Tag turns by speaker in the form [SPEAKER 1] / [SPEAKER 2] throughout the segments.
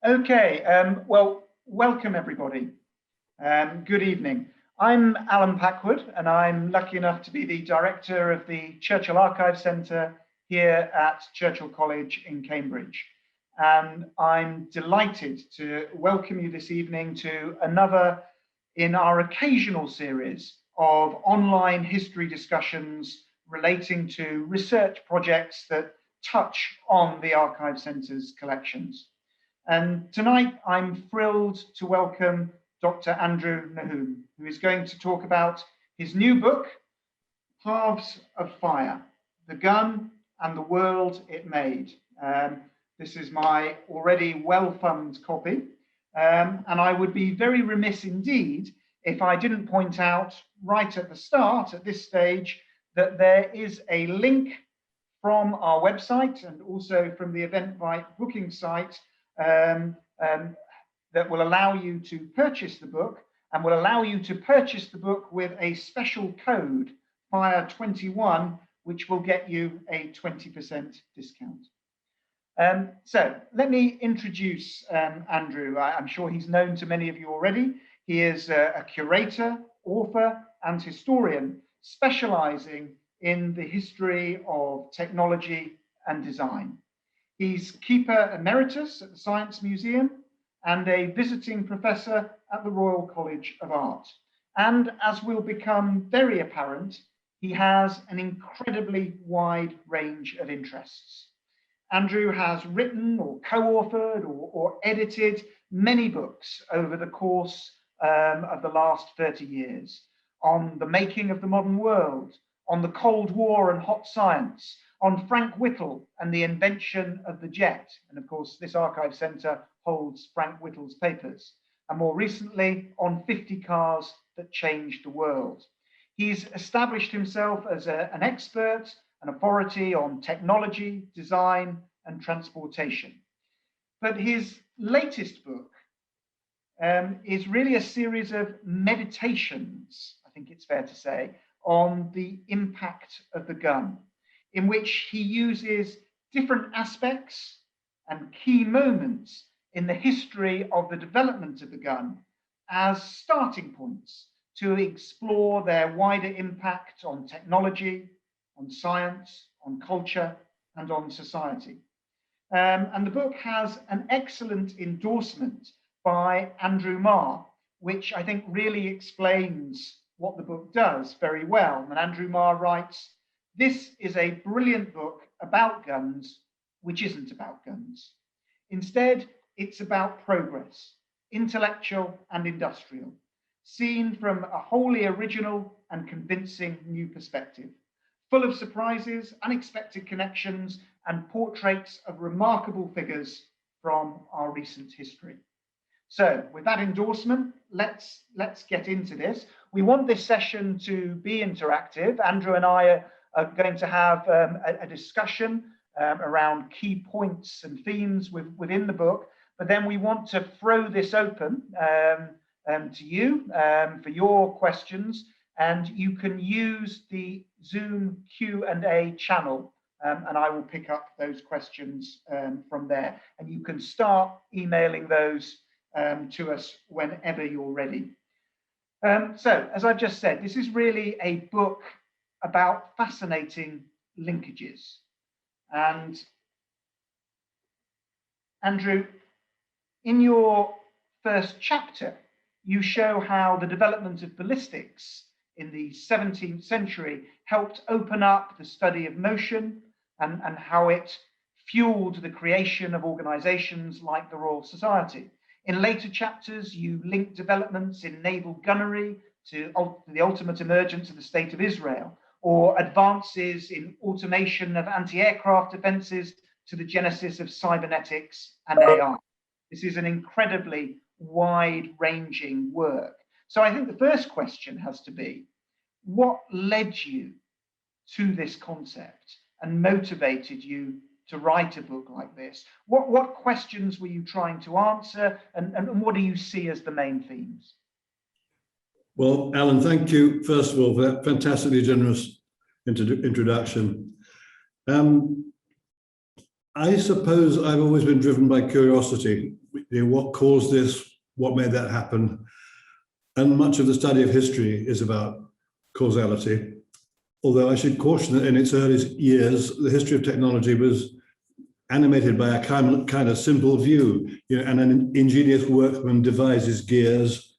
[SPEAKER 1] Okay, well, welcome everybody. Good evening. I'm Alan Packwood, and I'm lucky enough to be the director of the Churchill Archive Centre here at Churchill College in Cambridge. And I'm delighted to welcome you this evening to another in our occasional series of online history discussions relating to research projects that touch on the Archive Centre's collections. And tonight I'm thrilled to welcome Dr. Andrew Nahum, who is going to talk about his new book, Halves of Fire, The Gun and the World It Made. This is my already well-thumbed copy, and I would be very remiss indeed if I didn't point out right at the start, at this stage, that there is a link from our website and also from the Eventbrite booking site that will allow you to purchase the book, and will allow you to purchase the book with a special code, FIRE21, which will get you a 20% discount. So let me introduce Andrew. I'm sure he's known to many of you already. He is a curator, author, and historian specializing in the history of technology and design. He's Keeper Emeritus at the Science Museum and a visiting professor at the Royal College of Art. And as will become very apparent, he has an incredibly wide range of interests. Andrew has written or co-authored or edited many books over the course of the last 30 years on the making of the modern world, on the Cold War and hot science, on Frank Whittle and the invention of the jet. And of course, this archive centre holds Frank Whittle's papers. And more recently, on 50 cars that changed the world. He's established himself as an expert, an authority on technology, design, and transportation. But his latest book is really a series of meditations, I think it's fair to say, on the impact of the gun, in which he uses different aspects and key moments in the history of the development of the gun as starting points to explore their wider impact on technology, on science, on culture, and on society. And the book has an excellent endorsement by Andrew Marr, which I think really explains what the book does very well. And Andrew Marr writes, "This is a brilliant book about guns, which isn't about guns. Instead, it's about progress, intellectual and industrial, seen from a wholly original and convincing new perspective, full of surprises, unexpected connections, and portraits of remarkable figures from our recent history." So with that endorsement, let's get into this. We want this session to be interactive. Andrew and I are going to have a discussion around key points and themes within the book, but then we want to throw this open to you for your questions, and you can use the Zoom Q&A channel, and I will pick up those questions from there. And you can start emailing those to us whenever you're ready. So, as I've just said, this is really a book about fascinating linkages. And Andrew, in your first chapter, you show how the development of ballistics in the 17th century helped open up the study of motion and how it fueled the creation of organizations like the Royal Society. In later chapters, you link developments in naval gunnery to the ultimate emergence of the State of Israel, or advances in automation of anti-aircraft defenses to the genesis of cybernetics and AI. This is an incredibly wide-ranging work. So I think the first question has to be, what led you to this concept and motivated you to write a book like this? What questions were you trying to answer, and what do you see as the main themes?
[SPEAKER 2] Well, Alan, thank you, first of all, for that fantastically generous introduction. I suppose I've always been driven by curiosity, what caused this, what made that happen. And much of the study of history is about causality. Although I should caution that in its early years, the history of technology was animated by a kind of simple view, and an ingenious workman devises gears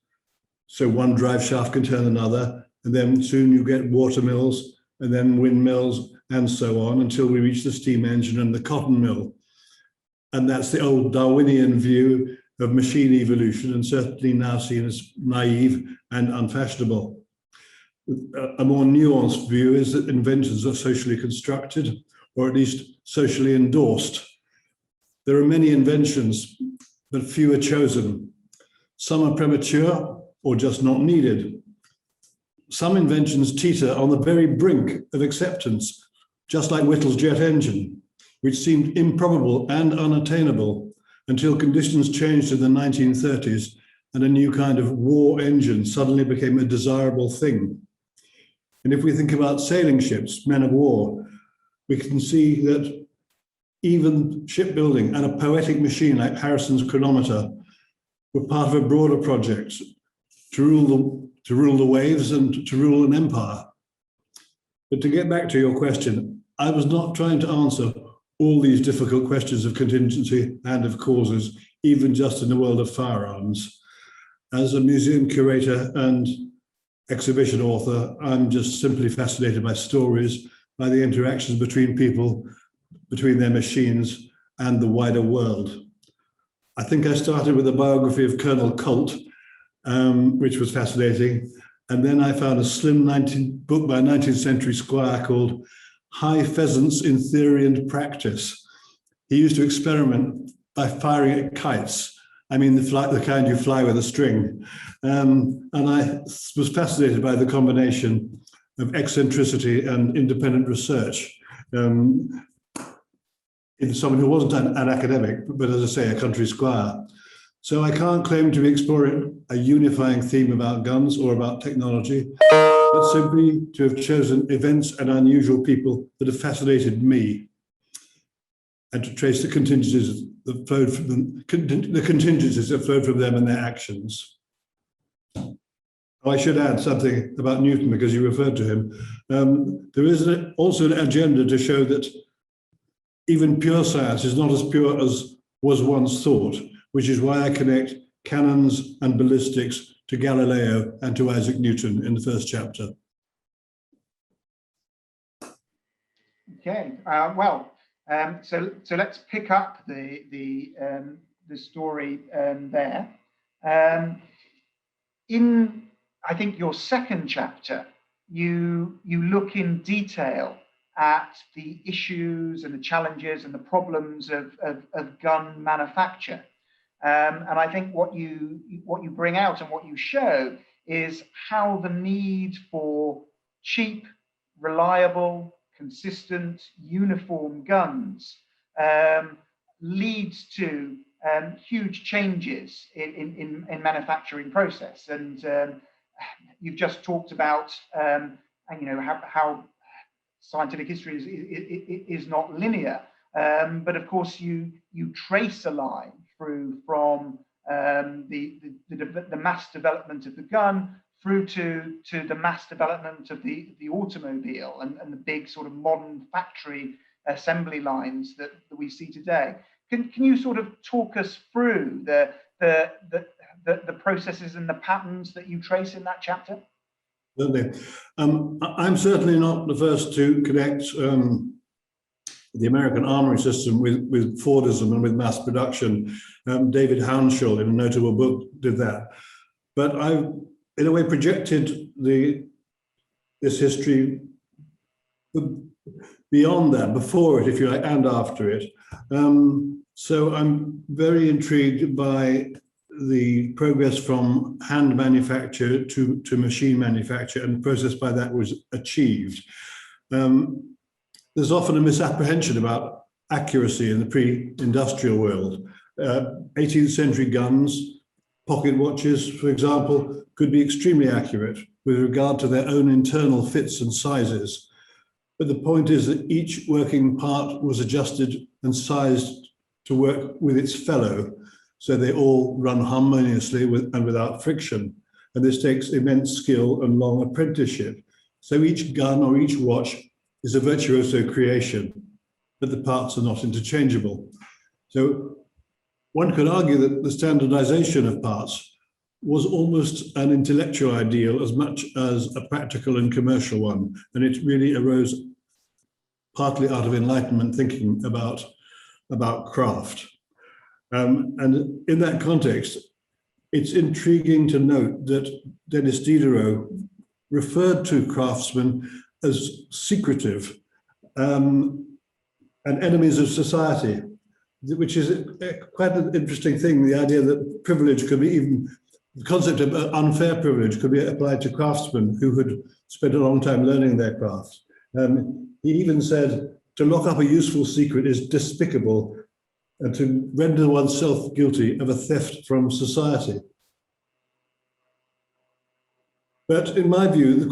[SPEAKER 2] so one drive shaft can turn another, and then soon you get water mills, and then windmills, and so on, until we reach the steam engine and the cotton mill. And that's the old Darwinian view of machine evolution, and certainly now seen as naive and unfashionable. A more nuanced view is that inventions are socially constructed, or at least socially endorsed. There are many inventions, but few are chosen. Some are premature or just not needed. Some inventions teeter on the very brink of acceptance, just like Whittle's jet engine, which seemed improbable and unattainable until conditions changed in the 1930s and a new kind of war engine suddenly became a desirable thing. And if we think about sailing ships, men of war, we can see that even shipbuilding and a poetic machine like Harrison's chronometer were part of a broader project to rule the waves and to rule an empire. But to get back to your question, I was not trying to answer all these difficult questions of contingency and of causes, even just in the world of firearms. As a museum curator and exhibition author, I'm just simply fascinated by stories, by the interactions between people, between their machines and the wider world. I think I started with a biography of Colonel Colt, which was fascinating. And then I found a slim book by a 19th century squire called High Pheasants in Theory and Practice. He used to experiment by firing at kites. I mean, the kind you fly with a string. And I was fascinated by the combination of eccentricity and independent research in someone who wasn't an academic, but as I say, a country squire. So I can't claim to be exploring a unifying theme about guns or about technology, but simply to have chosen events and unusual people that have fascinated me, and to trace the contingencies that flowed from them, the contingencies that flowed from them and their actions. I should add something about Newton, because you referred to him. There is also an agenda to show that even pure science is not as pure as was once thought, which is why I connect cannons and ballistics to Galileo and to Isaac Newton in the first chapter.
[SPEAKER 1] Okay, so let's pick up the story there. In, I think, your second chapter, you look in detail at the issues and the challenges and the problems of gun manufacture. And I think what you bring out and what you show is how the need for cheap, reliable, consistent, uniform guns leads to huge changes in manufacturing process. And you've just talked about how scientific history is not linear, but of course you trace a line through from the mass development of the gun through to the mass development of the automobile and the big sort of modern factory assembly lines that we see today. Can you sort of talk us through the processes and the patterns that you trace in that chapter?
[SPEAKER 2] Certainly. I'm certainly not the first to connect the American armory system with Fordism and with mass production. David Hounshaw, in a notable book, did that. But I've, in a way, projected this history beyond that, before it, if you like, and after it. So I'm very intrigued by the progress from hand manufacture to machine manufacture, and the process by that was achieved. There's often a misapprehension about accuracy in the pre-industrial world. 18th century guns, pocket watches, for example, could be extremely accurate with regard to their own internal fits and sizes. But the point is that each working part was adjusted and sized to work with its fellow. so they all run harmoniously and without friction. And this takes immense skill and long apprenticeship. So each gun or each watch is a virtuoso creation, but the parts are not interchangeable. So one could argue that the standardization of parts was almost an intellectual ideal as much as a practical and commercial one. And it really arose partly out of Enlightenment thinking about craft. And in that context, it's intriguing to note that Denis Diderot referred to craftsmen as secretive and enemies of society, which is quite an interesting thing. The idea that privilege could be even, the concept of unfair privilege could be applied to craftsmen who had spent a long time learning their craft. He even said, to lock up a useful secret is despicable, and to render oneself guilty of a theft from society. But in my view, the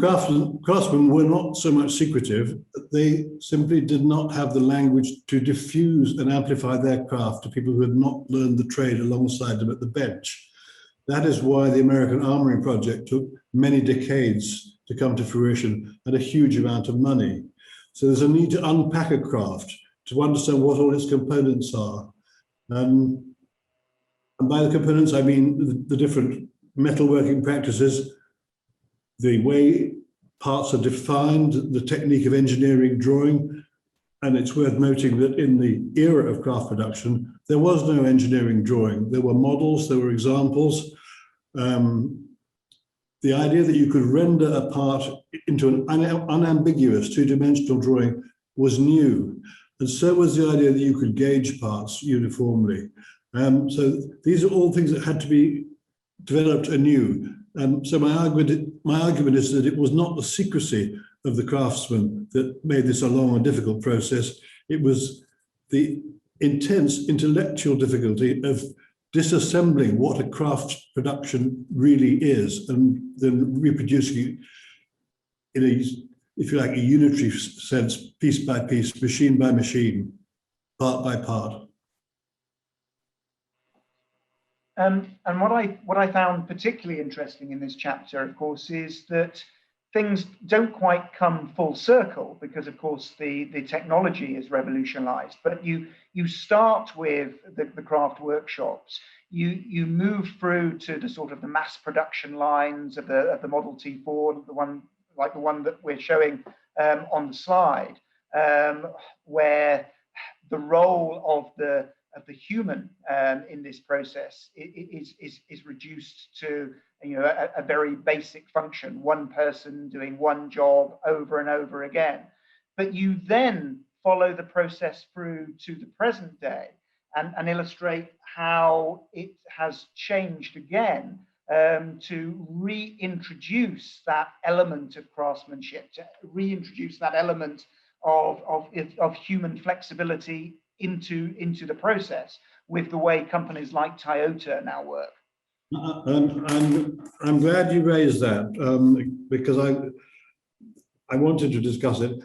[SPEAKER 2] craftsmen were not so much secretive, they simply did not have the language to diffuse and amplify their craft to people who had not learned the trade alongside them at the bench. That is why the American Armory project took many decades to come to fruition and a huge amount of money. So there's a need to unpack a craft, to understand what all its components are. And by the components, I mean the different metalworking practices, the way parts are defined, the technique of engineering drawing. And it's worth noting that in the era of craft production, there was no engineering drawing. There were models, there were examples. The idea that you could render a part into an unambiguous two-dimensional drawing was new. And so was the idea that you could gauge parts uniformly. So these are all things that had to be developed anew. So my argument is that it was not the secrecy of the craftsman that made this a long and difficult process. It was the intense intellectual difficulty of disassembling what a craft production really is and then reproducing it in a, if you like, a unitary sense, piece by piece, machine by machine, part by part.
[SPEAKER 1] And what I found particularly interesting in this chapter, of course, is that things don't quite come full circle because, of course, the technology is revolutionized. But you start with the craft workshops. You move through to the sort of the mass production lines of the Model T Ford, the one that we're showing on the slide, where the role of the human in this process is reduced to a very basic function, one person doing one job over and over again. But you then follow the process through to the present day and illustrate how it has changed again to reintroduce that element of craftsmanship, to reintroduce that element of human flexibility into the process with the way companies like Toyota now work.
[SPEAKER 2] I'm glad you raised that because I wanted to discuss it.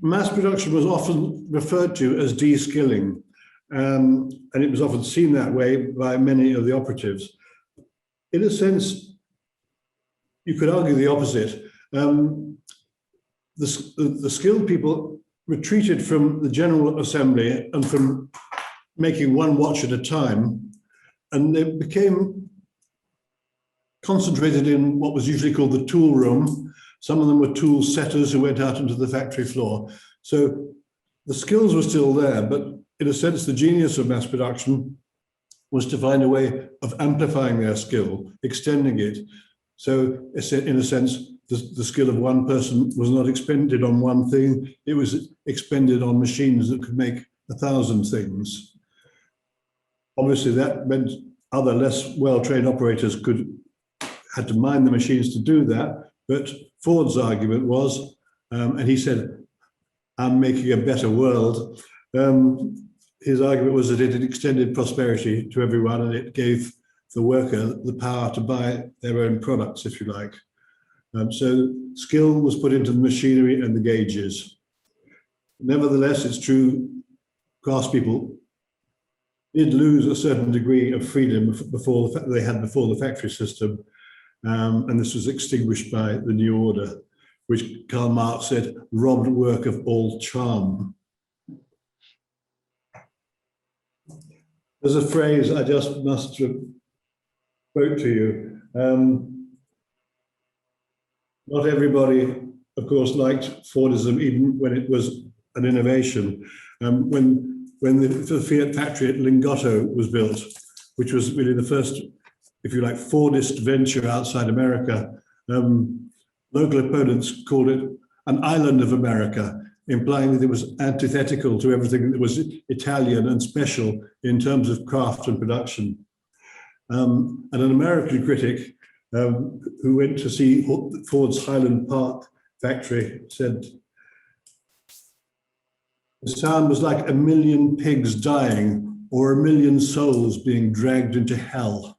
[SPEAKER 2] Mass production was often referred to as de-skilling, and it was often seen that way by many of the operatives. In a sense, you could argue the opposite. The skilled people retreated from the general assembly and from making one watch at a time, and they became concentrated in what was usually called the tool room. Some of them were tool setters who went out into the factory floor. So the skills were still there, but in a sense, the genius of mass production was to find a way of amplifying their skill, extending it. So in a sense, the skill of one person was not expended on one thing, it was expended on machines that could make 1,000 things. Obviously, that meant other less well-trained operators had to mind the machines to do that, but Ford's argument was, and he said, I'm making a better world. His argument was that it had extended prosperity to everyone and it gave the worker the power to buy their own products, if you like. So skill was put into the machinery and the gauges. Nevertheless, it's true, craftspeople did lose a certain degree of freedom before the factory system, and this was extinguished by the New Order, which Karl Marx said robbed work of all charm. There's a phrase I just must quote to you. Not everybody, of course, liked Fordism, even when it was an innovation. When the Fiat factory at Lingotto was built, which was really the first, if you like, Fordist venture outside America, local opponents called it an island of America, implying that it was antithetical to everything that was Italian and special in terms of craft and production. And an American critic who went to see Ford's Highland Park factory said, "The sound was like a million pigs dying or a million souls being dragged into hell."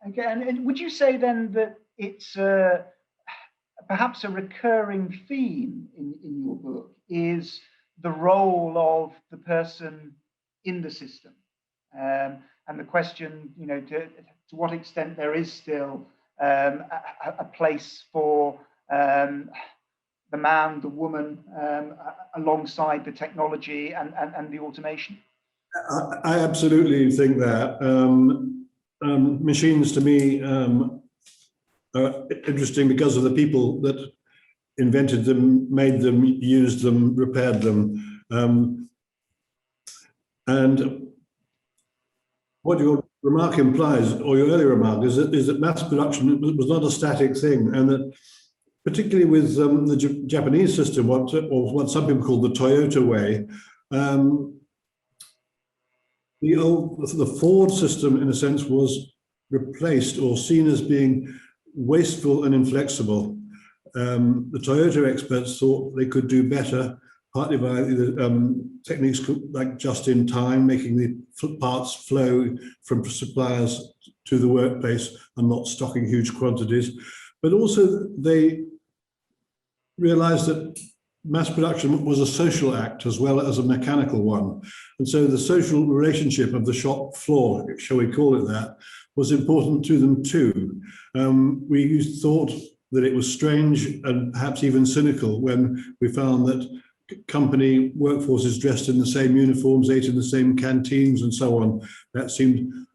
[SPEAKER 1] Again, and would you say then that it's perhaps a recurring theme in your book is the role of the person in the system, and the question, to what extent there is still a place for the man, the woman, alongside the technology and the automation?
[SPEAKER 2] I absolutely think that. Machines to me are interesting because of the people that invented them, made them, used them, repaired them. And what your remark implies, or your earlier remark, is that mass production was not a static thing, and that particularly with the Japanese system, what some people call the Toyota way, the Ford system, in a sense, was replaced or seen as being wasteful and inflexible. The Toyota experts thought they could do better, partly by the techniques like just in time, making the parts flow from suppliers to the workplace and not stocking huge quantities. But also they realized that mass production was a social act as well as a mechanical one. And so the social relationship of the shop floor, shall we call it that, was important to them too. We thought that it was strange and perhaps even cynical when we found that company workforces dressed in the same uniforms, ate in the same canteens and so on. That seemed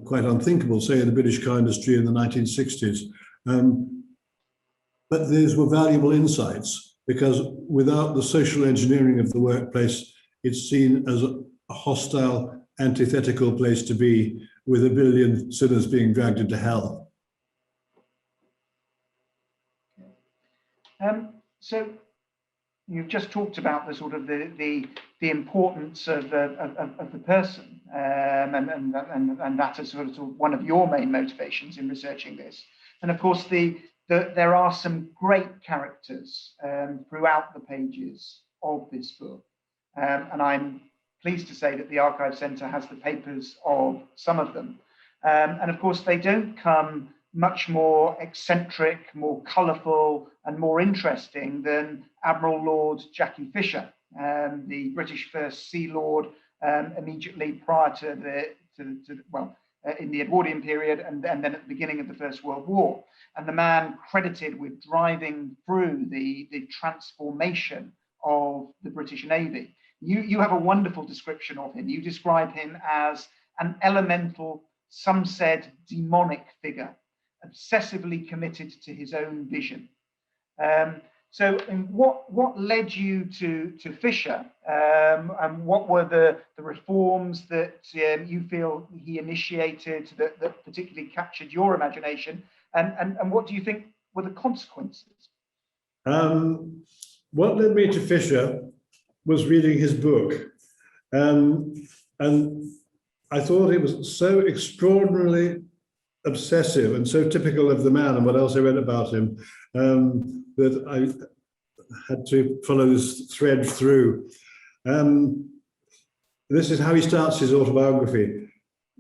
[SPEAKER 2] quite unthinkable, say in the British car industry in the 1960s. But these were valuable insights, because without the social engineering of the workplace, it's seen as a hostile, antithetical place to be, with a billion sinners being dragged into hell.
[SPEAKER 1] So you've just talked about the sort of the importance of the person, and that is sort of one of your main motivations in researching this. And of course, there are some great characters throughout the pages of this book, and I'm pleased to say that the Archive Centre has the papers of some of them. And of course, they don't come much more eccentric, more colourful, and more interesting than Admiral Lord Jackie Fisher, the British First Sea Lord, immediately prior to in the Edwardian period, and then at the beginning of the First World War, and the man credited with driving through the transformation of the British Navy. You have a wonderful description of him. You describe him as an elemental, some said demonic figure, obsessively committed to his own vision. So what led you to Fisher, and what were the reforms that you feel he initiated that particularly captured your imagination, and what do you think were the consequences?
[SPEAKER 2] What led me to Fisher was reading his book, and I thought it was so extraordinarily obsessive and so typical of the man and what else I read about him, that I had to follow this thread through. This is how he starts his autobiography.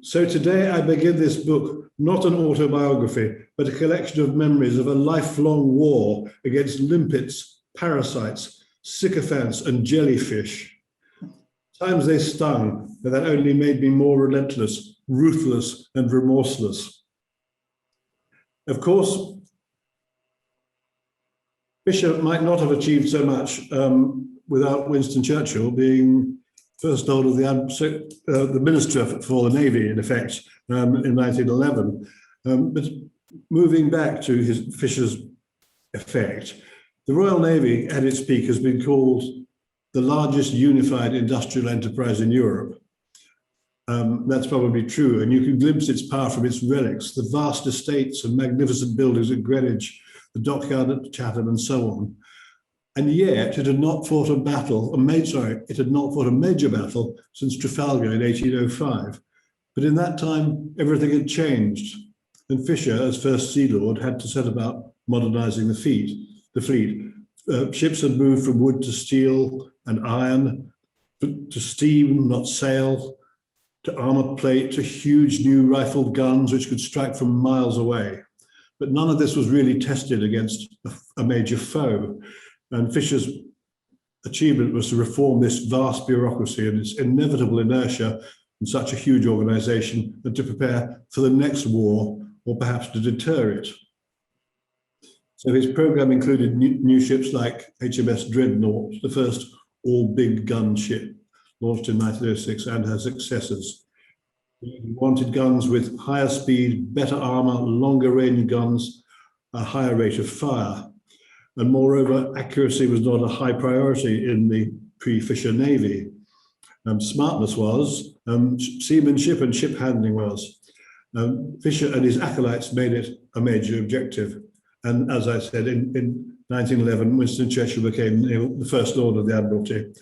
[SPEAKER 2] "So today I begin this book, not an autobiography, but a collection of memories of a lifelong war against limpets, parasites, sycophants, and jellyfish. Times they stung, but that only made me more relentless, ruthless, and remorseless. Of course, Fisher might not have achieved so much without Winston Churchill being First Lord of the Minister for the Navy, in effect, in 1911. But moving back to Fisher's effect, the Royal Navy, at its peak, has been called the largest unified industrial enterprise in Europe. That's probably true, and you can glimpse its power from its relics, the vast estates and magnificent buildings at Greenwich, the dockyard at Chatham, and so on. And yet it had not fought a battle, it had not fought a major battle since Trafalgar in 1805. But in that time, everything had changed. And Fisher, as First Sea Lord, had to set about modernizing the fleet. Ships had moved from wood to steel and iron, to steam, not sail, to armor plate, to huge new rifled guns which could strike from miles away. But none of this was really tested against a major foe. And Fisher's achievement was to reform this vast bureaucracy and its inevitable inertia in such a huge organization, and to prepare for the next war, or perhaps to deter it. So his program included new ships like HMS Dreadnought, the first all-big gun ship, launched in 1906, and her successors. He wanted guns with higher speed, better armor, longer range guns, a higher rate of fire. And moreover, accuracy was not a high priority in the pre-Fisher Navy. Smartness was, seamanship and ship handling was. Fisher and his acolytes made it a major objective. And as I said, in 1911, Winston Churchill became the First Lord of the Admiralty.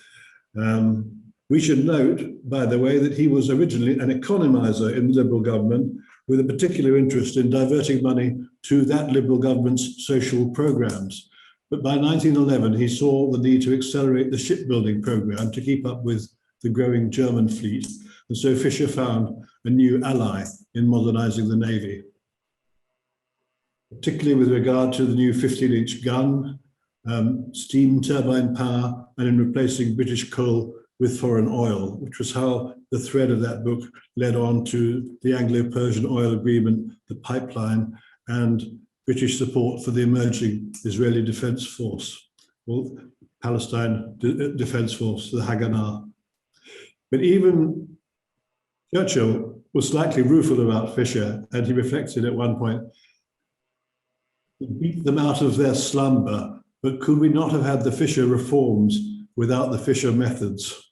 [SPEAKER 2] We should note, by the way, that he was originally an economiser in the Liberal government, with a particular interest in diverting money to that Liberal government's social programmes. But by 1911, he saw the need to accelerate the shipbuilding programme to keep up with the growing German fleet. And so Fisher found a new ally in modernising the Navy, particularly with regard to the new 15-inch gun, steam turbine power, and in replacing British coal with foreign oil, which was how the thread of that book led on to the Anglo-Persian oil agreement, the pipeline, and British support for the emerging Israeli Defence Force, or Palestine Defence Force, the Haganah. But even Churchill was slightly rueful about Fisher, and he reflected at one point, "We beat them out of their slumber, but could we not have had the Fisher reforms without the Fisher methods?"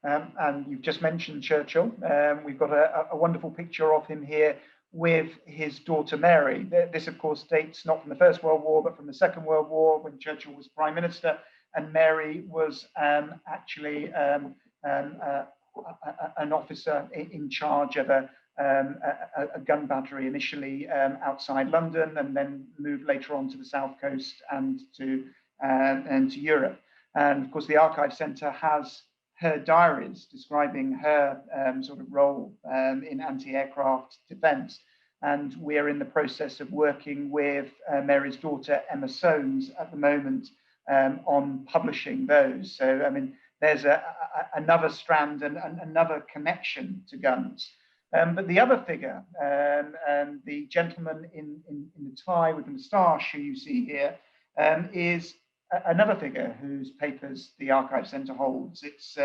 [SPEAKER 1] And you've just mentioned Churchill. We've got a wonderful picture of him here with his daughter Mary. This, of course, dates not from the First World War, but from the Second World War, when Churchill was Prime Minister, and Mary was actually an officer in charge of a gun battery, initially outside London, and then moved later on to the South Coast and to Europe. And of course, the Archive Centre has her diaries describing her sort of role in anti-aircraft defence. And we're in the process of working with Mary's daughter, Emma Soames, at the moment on publishing those. So, I mean, there's another strand and another connection to guns. But the other figure, the gentleman in the tie with the moustache who you see here, is another figure whose papers the Archive Centre holds. It's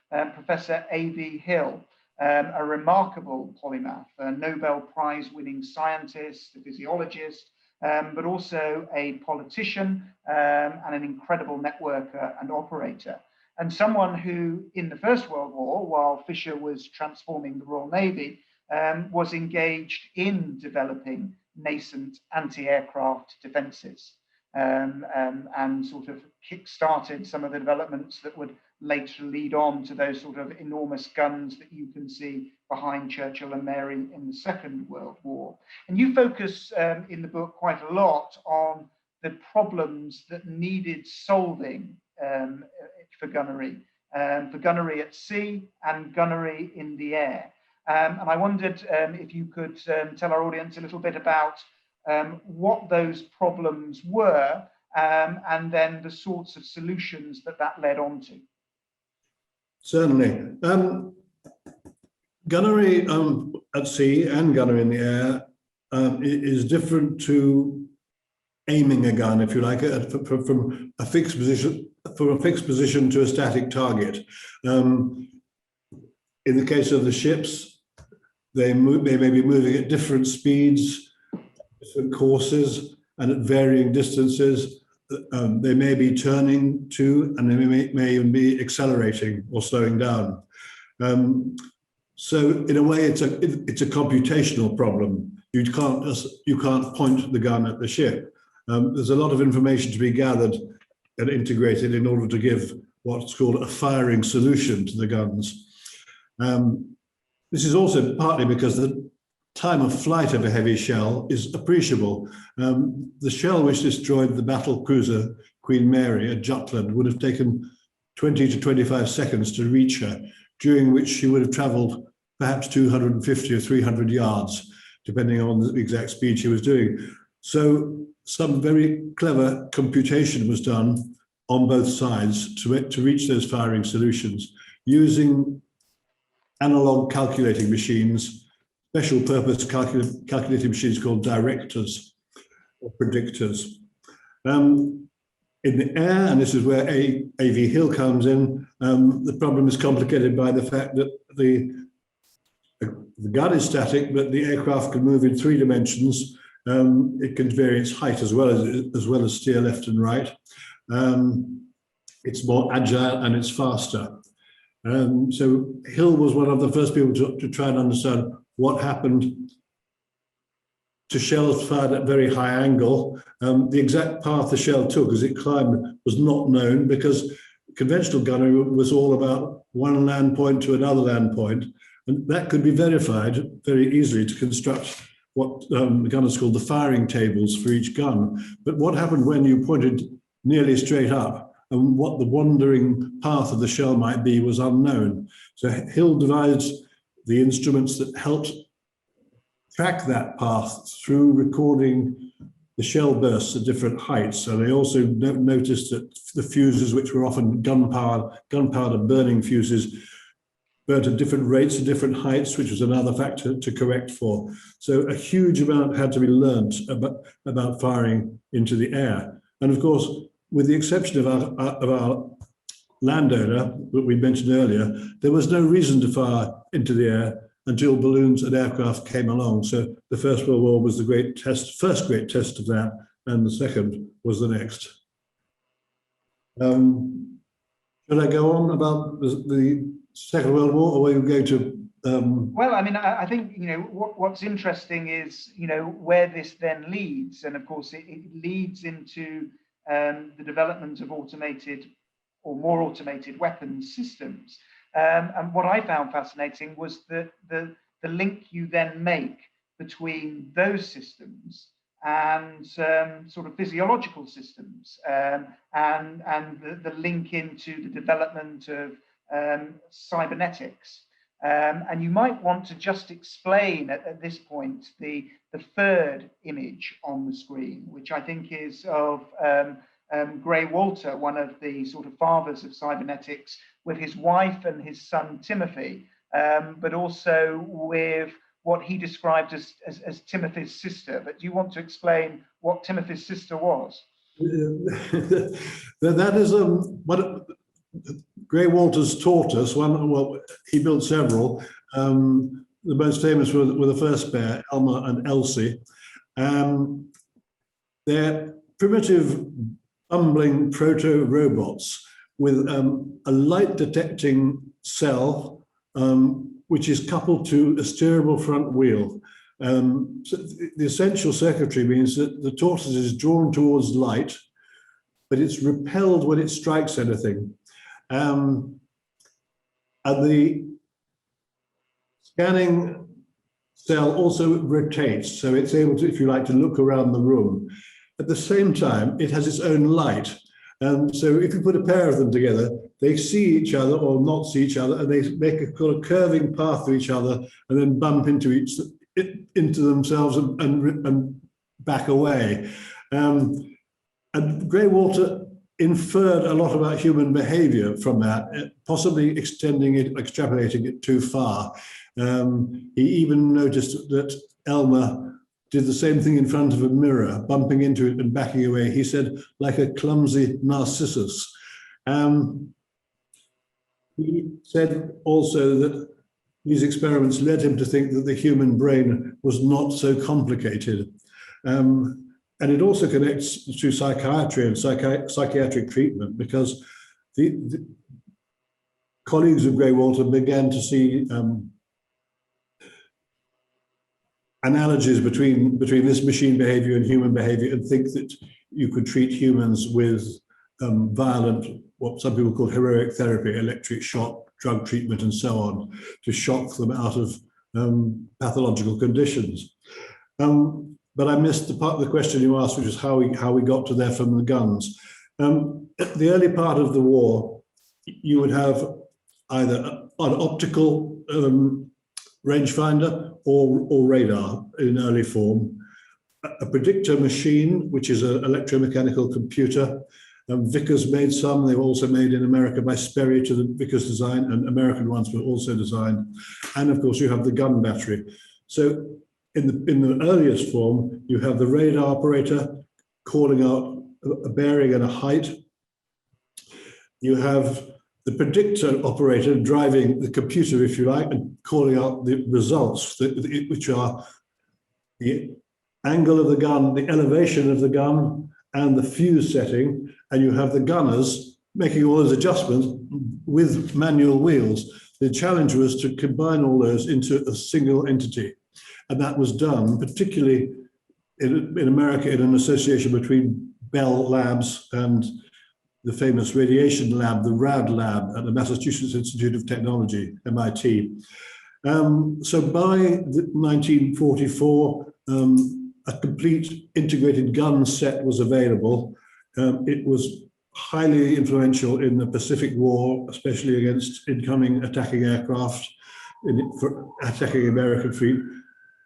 [SPEAKER 1] Professor A.V. Hill, a remarkable polymath, a Nobel Prize-winning scientist, a physiologist, but also a politician and an incredible networker and operator. And someone who, in the First World War, while Fisher was transforming the Royal Navy, was engaged in developing nascent anti-aircraft defences. And sort of kick-started some of the developments that would later lead on to those sort of enormous guns that you can see behind Churchill and Mary in the Second World War. And you focus in the book quite a lot on the problems that needed solving for gunnery at sea and gunnery in the air. And I wondered if you could tell our audience a little bit about what those problems were, and then the sorts of solutions that led on to.
[SPEAKER 2] Certainly. Gunnery at sea and gunnery in the air is different to aiming a gun, if you like, from a fixed position to a static target. In the case of the ships, they may be moving at different speeds, different courses, and at varying distances. They may be turning to, and they may even be accelerating or slowing down. So in a way, it's a computational problem. You can't point the gun at the ship. There's a lot of information to be gathered and integrated in order to give what's called a firing solution to the guns. This is also partly because the time of flight of a heavy shell is appreciable. The shell which destroyed the battle cruiser Queen Mary at Jutland would have taken 20 to 25 seconds to reach her, during which she would have traveled perhaps 250 or 300 yards, depending on the exact speed she was doing. So some very clever computation was done on both sides to reach those firing solutions using analog calculating machines, special purpose calculating machines called directors or predictors. In the air, and this is where AV Hill comes in, the problem is complicated by the fact that the gun is static, but the aircraft can move in 3 dimensions. It can vary its height as well as steer left and right. It's more agile and it's faster. So Hill was one of the first people to try and understand what happened to shells fired at very high angle. The exact path the shell took as it climbed was not known, because conventional gunnery was all about one land point to another land point, and that could be verified very easily to construct what the gunners called the firing tables for each gun. But what happened when you pointed nearly straight up and what the wandering path of the shell might be was unknown. So Hill devised the instruments that helped track that path through recording the shell bursts at different heights. So they also noticed that the fuses, which were often gunpowder burning fuses, burnt at different rates at different heights, which was another factor to correct for. So a huge amount had to be learnt about firing into the air. And of course, with the exception of our landowner that we mentioned earlier, there was no reason to fire into the air until balloons and aircraft came along. So the First World War was the first great test of that, and the second was the next. Should I go on about the Second World War, or are we going to?
[SPEAKER 1] Well, I mean, I think, what's interesting is, where this then leads. And of course, it leads into the development of automated or more automated weapons systems. And what I found fascinating was the link you then make between those systems and sort of physiological systems, and the link into the development of cybernetics. And you might want to just explain at this point the third image on the screen, which I think is of Gray Walter, one of the sort of fathers of cybernetics, with his wife and his son Timothy, but also with what he described as Timothy's sister. But do you want to explain what Timothy's sister was?
[SPEAKER 2] That is what Gray Walters taught us. Well, he built several. The most famous were the first pair, Elmer and Elsie. They're primitive, bumbling proto-robots with a light-detecting cell, which is coupled to a steerable front wheel. So the essential circuitry means that the tortoise is drawn towards light, but it's repelled when it strikes anything. And the scanning cell also rotates, so it's able to, if you like, to look around the room. At the same time, it has its own light. And so if you put a pair of them together, they see each other or not see each other, and they make a kind of curving path to each other and then bump into themselves and back away. And Grey-Walter inferred a lot about human behavior from that, possibly extrapolating it too far. He even noticed that Elmer did the same thing in front of a mirror, bumping into it and backing away. He said, like a clumsy Narcissus. He said also that these experiments led him to think that the human brain was not so complicated. And it also connects to psychiatry and psychiatric treatment, because the colleagues of Grey-Walter began to see analogies between this machine behavior and human behavior, and think that you could treat humans with violent, what some people call heroic therapy, electric shock, drug treatment, and so on, to shock them out of pathological conditions. But I missed the question you asked, which is how we got to there from the guns. At the early part of the war, you would have either an optical rangefinder or radar in early form, a predictor machine, which is an electromechanical computer. Vickers made some. They were also made in America by Sperry to the Vickers design, and American ones were also designed. And of course, you have the gun battery. So in the earliest form, you have the radar operator calling out a bearing and a height. You have the predictor operator driving the computer, if you like, and calling out the results, which are the angle of the gun, the elevation of the gun, and the fuse setting. And you have the gunners making all those adjustments with manual wheels. The challenge was to combine all those into a single entity. And that was done, particularly in America, in an association between Bell Labs and the famous radiation lab, the RAD lab at the Massachusetts Institute of Technology, MIT. So by 1944, a complete integrated gun set was available. It was highly influential in the Pacific War, especially against incoming attacking aircraft, for attacking American fleet.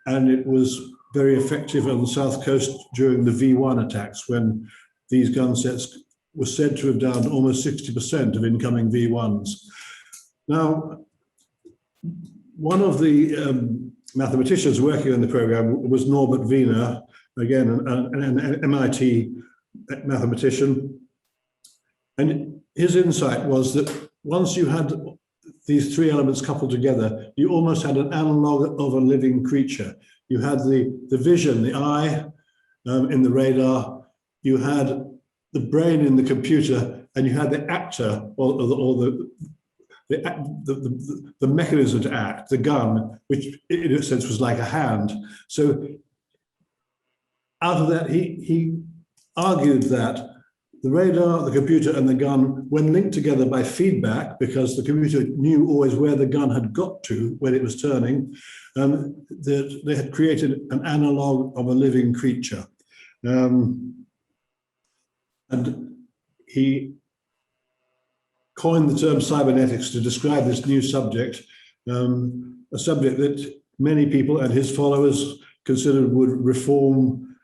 [SPEAKER 2] And it was very effective on the South Coast during the V1 attacks, when these gun sets were said to have downed almost 60% of incoming V1s. Now, one of the mathematicians working on the program was Norbert Wiener, again, an MIT mathematician. And his insight was that once you had these three elements coupled together, you almost had an analog of a living creature. You had the vision, the eye in the radar, you had the brain in the computer, and you had the actor, or the mechanism to act, the gun, which in a sense was like a hand. So out of that, he argued that the radar, the computer, and the gun, when linked together by feedback, because the computer knew always where the gun had got to when it was turning, that they had created an analog of a living creature. And he coined the term cybernetics to describe this new subject, a subject that many people and his followers considered would reform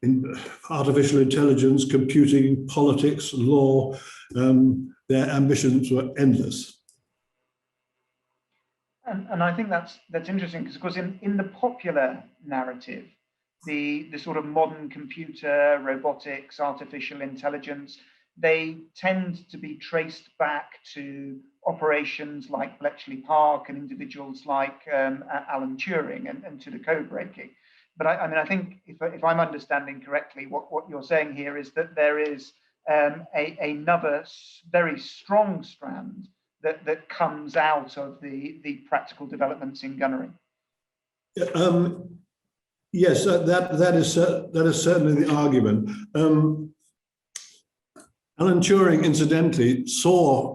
[SPEAKER 2] in artificial intelligence, computing, politics, law. Their ambitions were endless.
[SPEAKER 1] And I think that's interesting, because of course in the popular narrative, the sort of modern computer, robotics, artificial intelligence, they tend to be traced back to operations like Bletchley Park and individuals like Alan Turing and to the code breaking. But I mean, I think if I'm understanding correctly, what you're saying here is that there is another very strong strand that comes out of the practical developments in gunnery.
[SPEAKER 2] Yes, that is certainly the argument. Alan Turing, incidentally, saw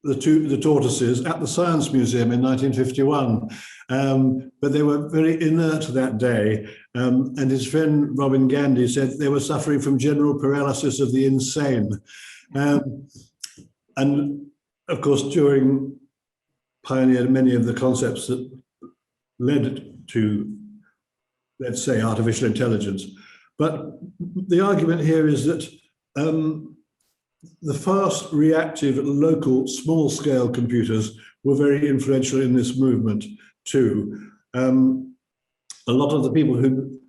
[SPEAKER 2] the tortoises at the Science Museum in 1951, but they were very inert that day. And his friend Robin Gandy said they were suffering from general paralysis of the insane. And of course, Turing pioneered many of the concepts that led to let's say, artificial intelligence. But the argument here is that the fast, reactive, local, small-scale computers were very influential in this movement too. A lot of the people who,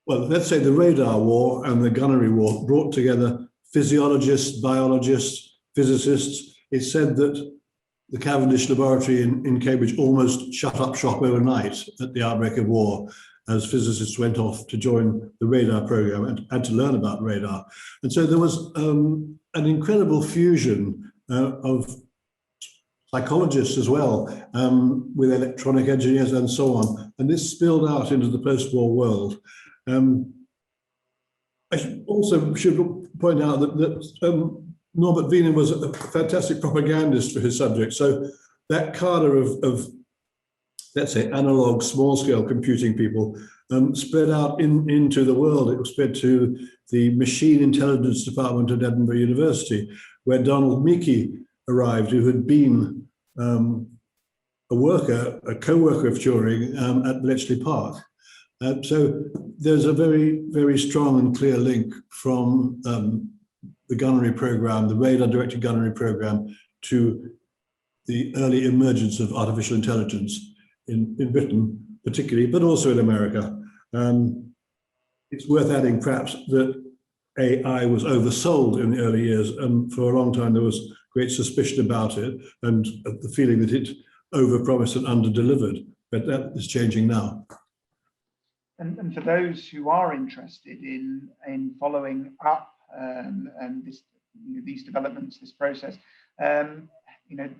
[SPEAKER 2] well, let's say the radar war and the gunnery war brought together physiologists, biologists, physicists. It's said that the Cavendish laboratory in Cambridge almost shut up shop overnight at the outbreak of war, as physicists went off to join the radar program and to learn about radar. And so there was an incredible fusion of psychologists as well, with electronic engineers and so on. And this spilled out into the post-war world. I should point out that Norbert Wiener was a fantastic propagandist for his subject. So that cadre of let's say, analog small-scale computing people spread out into the world. It was spread to the Machine Intelligence Department at Edinburgh University, where Donald Meeke arrived, who had been a co-worker of Turing at Bletchley Park. So there's a very, very strong and clear link from the gunnery program, the radar-directed gunnery program, to the early emergence of artificial intelligence in Britain, particularly, but also in America. It's worth adding, perhaps, that AI was oversold in the early years, and for a long time there was great suspicion about it, and the feeling that it overpromised and underdelivered. But that is changing now.
[SPEAKER 1] And for those who are interested in following up and these developments, this process, the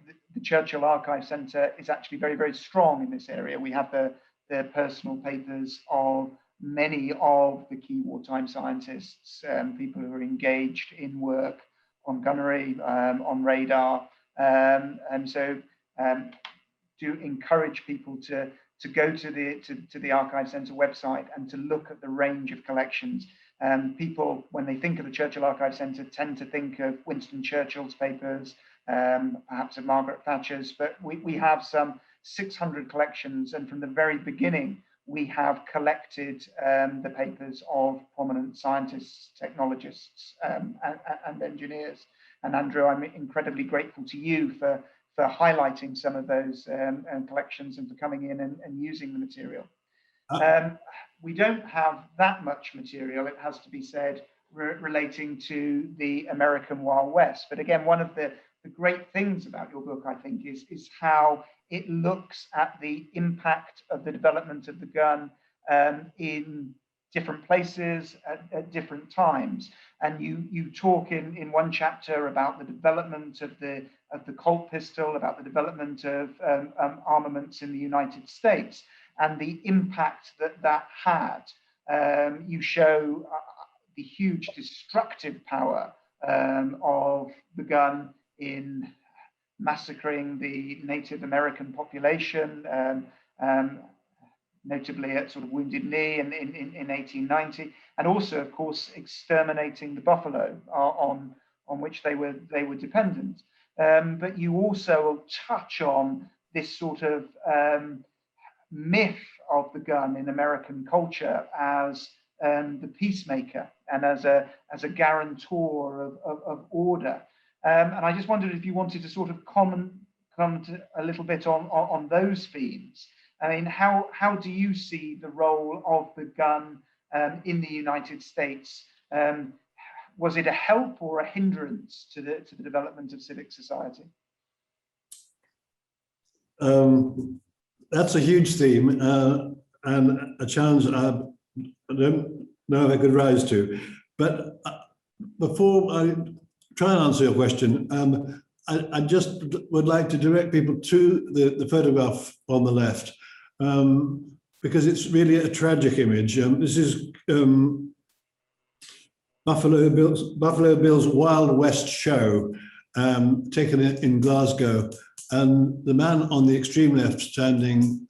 [SPEAKER 1] Churchill Archive Centre is actually very, very strong in this area. We have the personal papers of many of the key wartime scientists, people who are engaged in work on gunnery, on radar, and so do encourage people to go to the Archive Centre website and to look at the range of collections. People, when they think of the Churchill Archive Centre, tend to think of Winston Churchill's papers, perhaps of Margaret Thatcher's, but we have some 600 collections, and from the very beginning we have collected the papers of prominent scientists, technologists, and engineers. And Andrew, I'm incredibly grateful to you for highlighting some of those collections and for coming in and using the material. We don't have that much material, it has to be said, relating to the American Wild West. But again, one of the great things about your book, I think, is how it looks at the impact of the development of the gun in different places at different times. And you talk in one chapter about the development of the Colt pistol, about the development of armaments in the United States, and the impact that had. You show the huge destructive power of the gun in massacring the Native American population, notably at sort of Wounded Knee in 1890, and also, of course, exterminating the buffalo on which they were dependent. But you also touch on this sort of myth of the gun in American culture as the peacemaker and as a guarantor of order. And I just wondered if you wanted to sort of comment a little bit on those themes. I mean, how do you see the role of the gun in the United States? Was it a help or a hindrance to the development of civic society?
[SPEAKER 2] That's a huge theme and a challenge I don't know if I could rise to. But before I try and answer your question, I just would like to direct people to the photograph on the left, because it's really a tragic image. This is Buffalo Bill's Wild West show, taken in Glasgow. And the man on the extreme left standing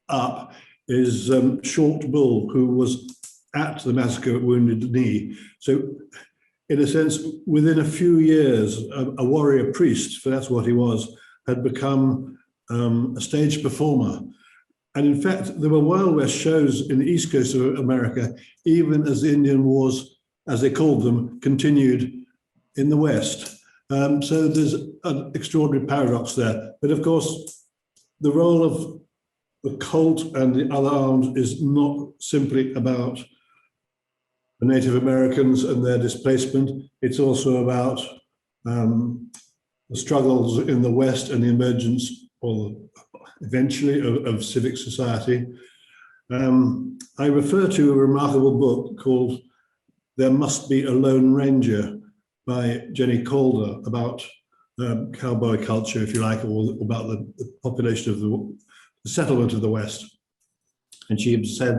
[SPEAKER 2] up is Short Bull, who was at the massacre at Wounded Knee. So in a sense, within a few years, a warrior priest, for that's what he was, had become a stage performer. And in fact, there were Wild West shows in the East Coast of America, even as the Indian Wars, as they called them, continued in the West. So there's an extraordinary paradox there. But of course, the role of the cult and the other arms is not simply about the Native Americans and their displacement. It's also about the struggles in the West and the emergence, or eventually, of civic society. I refer to a remarkable book called There Must Be a Lone Ranger by Jenny Calder, about cowboy culture, if you like, or about the population of the settlement of the West. And she said,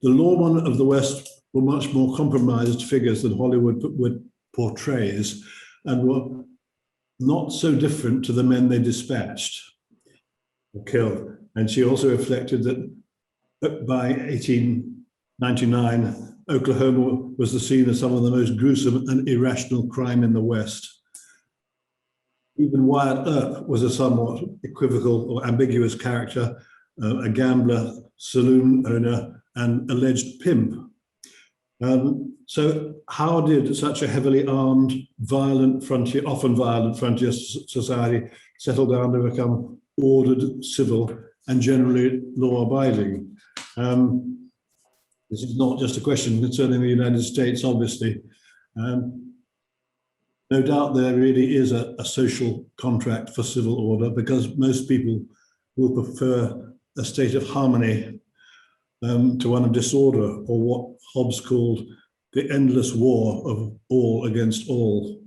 [SPEAKER 2] the lawmen of the West were much more compromised figures than Hollywood portrays, and were not so different to the men they dispatched or killed. And she also reflected that by 1899, Oklahoma was the scene of some of the most gruesome and irrational crime in the West. Even Wyatt Earp was a somewhat equivocal or ambiguous character, a gambler, saloon owner, and alleged pimp. So how did such a heavily armed, often violent frontier society settle down to become ordered, civil, and generally law-abiding? This is not just a question concerning the United States, obviously. No doubt there really is a social contract for civil order, because most people will prefer a state of harmony to one of disorder, or what Hobbes called the endless war of all against all.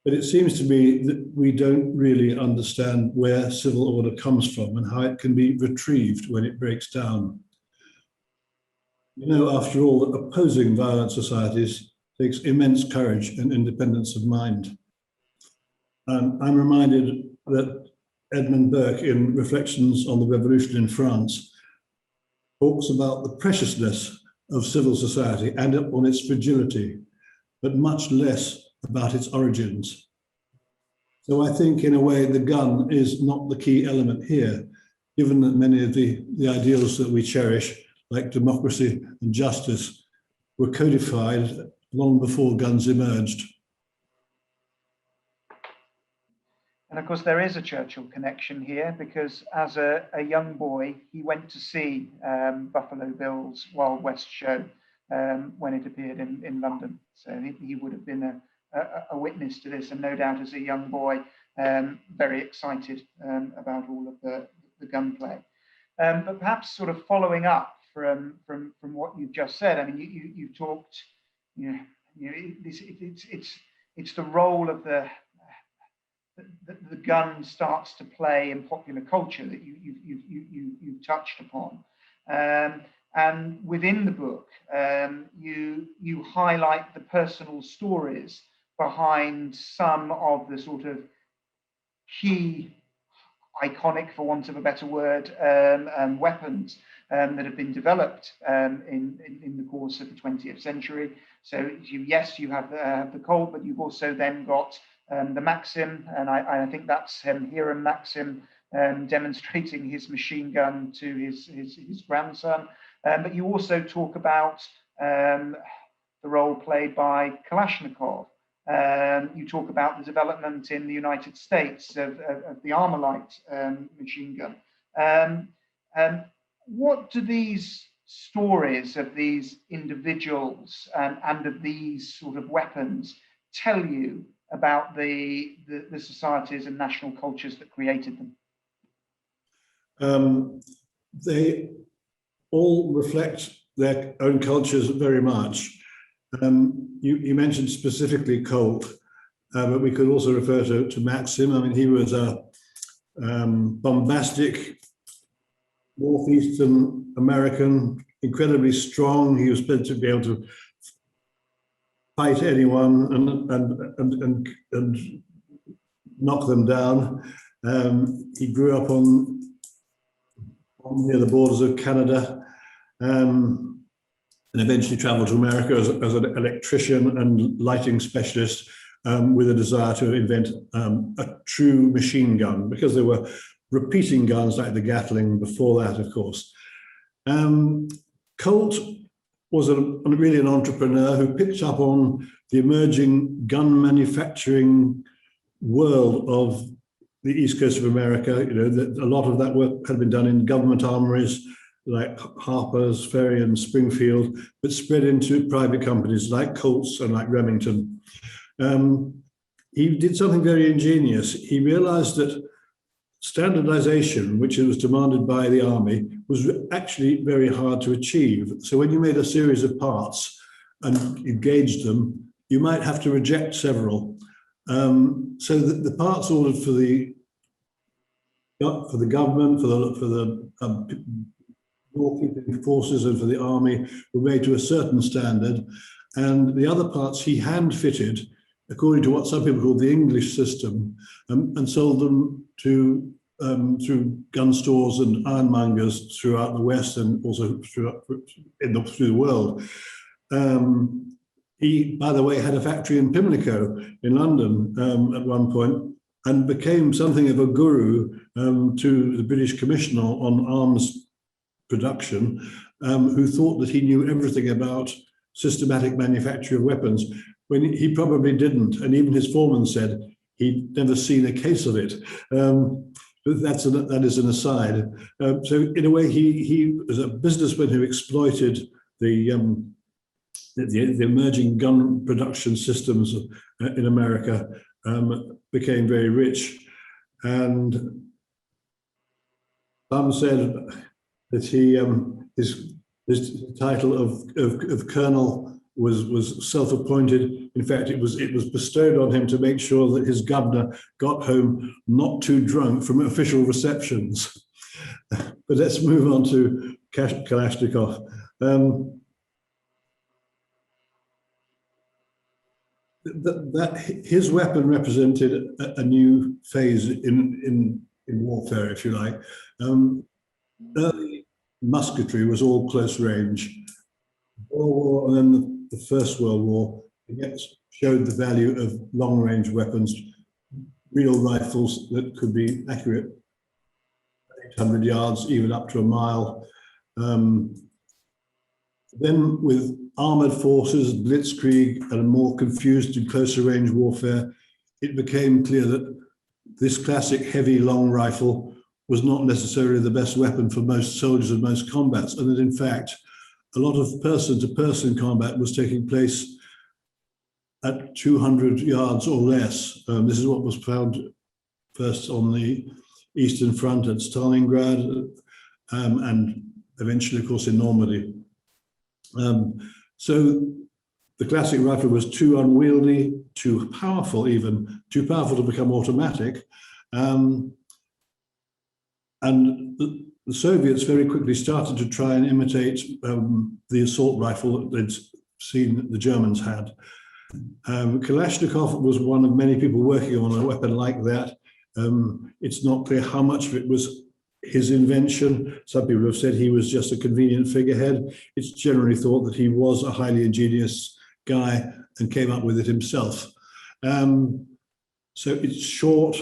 [SPEAKER 2] But it seems to me that we don't really understand where civil order comes from and how it can be retrieved when it breaks down. You know, after all, that opposing violent societies takes immense courage and independence of mind. I'm reminded that Edmund Burke, in Reflections on the Revolution in France, talks about the preciousness of civil society and on its fragility, but much less about its origins. So I think, in a way, the gun is not the key element here, given that many of the ideals that we cherish, like democracy and justice, were codified long before guns emerged.
[SPEAKER 1] And of course, there is a Churchill connection here, because as a young boy, he went to see Buffalo Bill's Wild West show when it appeared in London. So he would have been a witness to this, and no doubt as a young boy, very excited about all of the gunplay. But perhaps sort of following up from what you've just said, I mean, you talked, it's the role of the gun starts to play in popular culture that you touched upon, and within the book, you highlight the personal stories behind some of the sort of key, iconic, for want of a better word, weapons that have been developed in the course of the 20th century. So you have the Colt, but you've also then got the Maxim, and I think that's Hiram Maxim demonstrating his machine gun to his grandson. But you also talk about the role played by Kalashnikov. You talk about the development in the United States of the Armalite machine gun. What do these stories of these individuals and of these sort of weapons tell you about the societies and national cultures that created them?
[SPEAKER 2] They all reflect their own cultures very much. You mentioned specifically Colt, but we could also refer to Maxim. I mean, he was a bombastic Northeastern American, incredibly strong. He was meant to be able to fight anyone and knock them down. He grew up near the borders of Canada, and eventually traveled to America as an electrician and lighting specialist, with a desire to invent a true machine gun, because there were repeating guns like the Gatling before that, of course. Colt was really an entrepreneur who picked up on the emerging gun manufacturing world of the East Coast of America. You know, that a lot of that work had been done in government armories like Harper's Ferry and Springfield, but spread into private companies like Colt's and like Remington. He did something very ingenious. He realized that standardization, which was demanded by the army, was actually very hard to achieve. So when you made a series of parts and engaged them, you might have to reject several. So the parts ordered for the government, for the war-keeping forces and for the army were made to a certain standard, and the other parts he hand-fitted according to what some people call the English system, and sold them to through gun stores and ironmongers throughout the West and also through the world. He, by the way, had a factory in Pimlico in London at one point, and became something of a guru to the British Commissioner on Arms Production, who thought that he knew everything about systematic manufacture of weapons, when he probably didn't. And even his foreman said he'd never seen a case of it. But that is an aside. So in a way, he was a businessman who exploited the emerging gun production systems in America, became very rich. And some said that his title of colonel was self-appointed. In fact, it was bestowed on him to make sure that his governor got home not too drunk from official receptions. But let's move on to Kalashnikov. That his weapon represented a new phase in warfare, if you like. Early musketry was all close range. World War and then the First World War showed the value of long-range weapons, real rifles that could be accurate 800 yards, even up to a mile. Then with armored forces, blitzkrieg, and more confused and closer range warfare, it became clear that this classic heavy long rifle was not necessarily the best weapon for most soldiers and most combats, and that in fact, a lot of person-to-person combat was taking place at 200 yards or less. This is what was found first on the Eastern Front at Stalingrad, and eventually, of course, in Normandy. So the classic rifle was too unwieldy, too powerful even, too powerful to become automatic. And the Soviets very quickly started to try and imitate the assault rifle that they'd seen the Germans had. Kalashnikov was one of many people working on a weapon like that. It's not clear how much of it was his invention. Some people have said he was just a convenient figurehead. It's generally thought that he was a highly ingenious guy and came up with it himself. So it's short,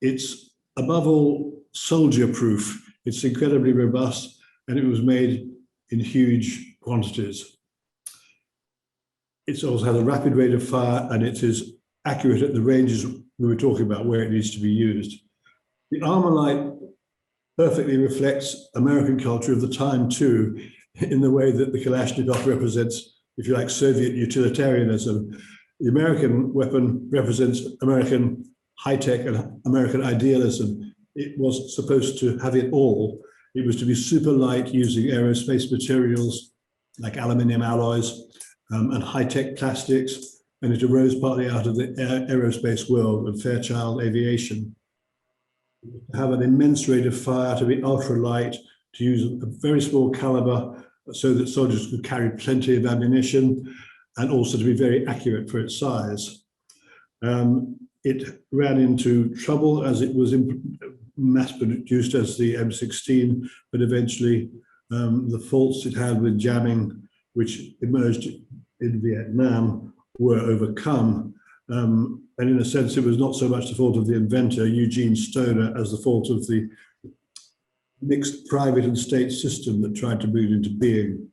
[SPEAKER 2] it's above all soldier-proof, it's incredibly robust, and it was made in huge quantities. It also has a rapid rate of fire, and it is accurate at the ranges we were talking about where it needs to be used. The Armalite perfectly reflects American culture of the time too, in the way that the Kalashnikov represents, if you like, Soviet utilitarianism. The American weapon represents American high-tech and American idealism. It was supposed to have it all. It was to be super light, using aerospace materials like aluminium alloys and high-tech plastics, and it arose partly out of the aerospace world of Fairchild Aviation. To have an immense rate of fire, to be ultralight, to use a very small caliber so that soldiers could carry plenty of ammunition, and also to be very accurate for its size. It ran into trouble as it was mass-produced as the M16, but eventually the faults it had with jamming, which emerged in Vietnam, were overcome. And in a sense, it was not so much the fault of the inventor, Eugene Stoner, as the fault of the mixed private and state system that tried to bring it into being.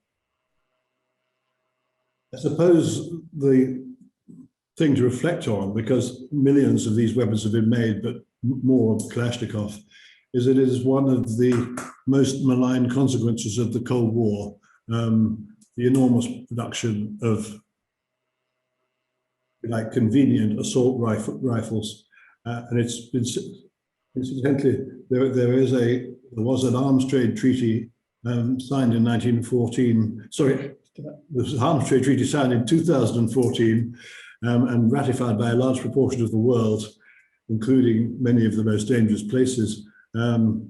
[SPEAKER 2] I suppose the thing to reflect on, because millions of these weapons have been made, but more of Kalashnikov, is that it is one of the most malign consequences of the Cold War, the enormous production of like convenient assault rifles, and it's been, incidentally, there was an arms trade treaty signed in 1914. Sorry, the arms trade treaty signed in 2014 and ratified by a large proportion of the world, including many of the most dangerous places. The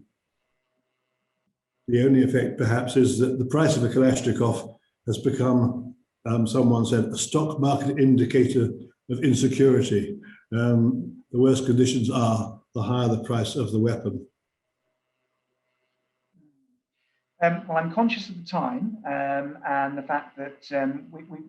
[SPEAKER 2] only effect, perhaps, is that the price of a Kalashnikov has become, someone said, a stock market indicator of insecurity. The worse conditions are, the higher the price of the weapon.
[SPEAKER 1] Well, I'm conscious of the time and the fact that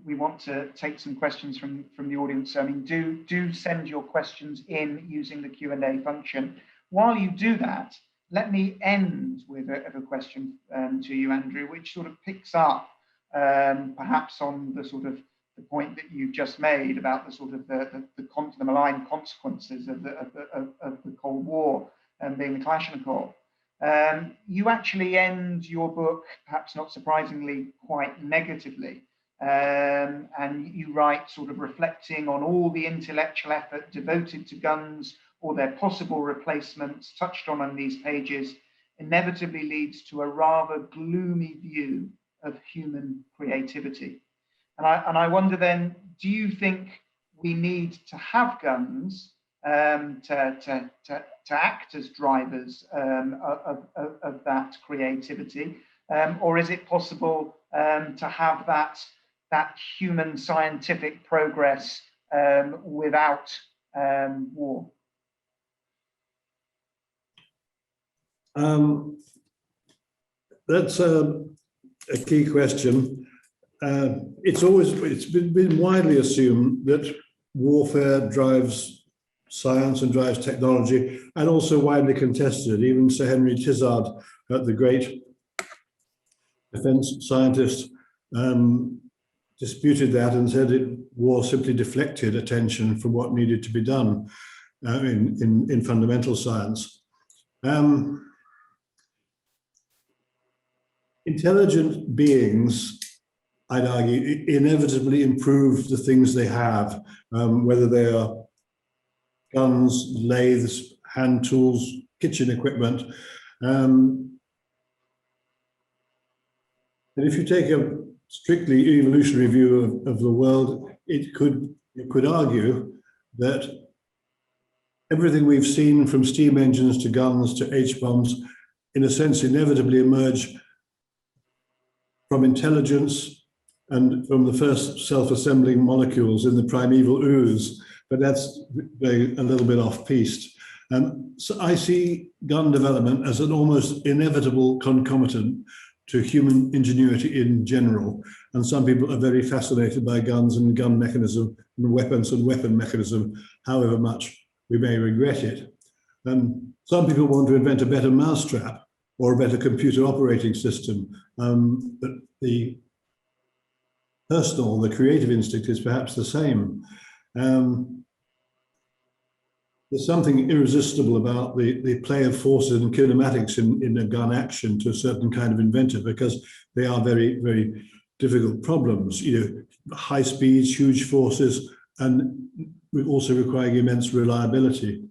[SPEAKER 1] we want to take some questions from the audience. I mean, do send your questions in using the Q&A function. While you do that, let me end with a question to you, Andrew, which sort of picks up perhaps on the sort of the point that you've just made about the sort of the malign consequences of the Cold War and being the Kalashnikov. You actually end your book, perhaps not surprisingly, quite negatively. And you write sort of reflecting on all the intellectual effort devoted to guns or their possible replacements touched on these pages inevitably leads to a rather gloomy view of human creativity. And I wonder then, do you think we need to have guns to act as drivers of that creativity, or is it possible to have that human scientific progress without war?
[SPEAKER 2] That's a key question. It's been widely assumed that warfare drives science and drives technology, and also widely contested. Even Sir Henry Tizard, the great defense scientist, disputed that and said war simply deflected attention from what needed to be done in fundamental science. Intelligent beings, I'd argue, inevitably improve the things they have, whether they are guns, lathes, hand tools, kitchen equipment. And if you take a strictly evolutionary view of the world, you could argue that everything we've seen, from steam engines to guns to H-bombs, in a sense inevitably emerge from intelligence and from the first self-assembling molecules in the primeval ooze, but that's a little bit off-piste. So I see gun development as an almost inevitable concomitant to human ingenuity in general. And some people are very fascinated by guns and gun mechanism and weapons and weapon mechanism, however much we may regret it. Some people want to invent a better mousetrap or a better computer operating system. But the personal, the creative instinct is perhaps the same. There's something irresistible about the play of forces and kinematics in a gun action to a certain kind of inventor, because they are very, very difficult problems. High speeds, huge forces, and also requiring immense reliability.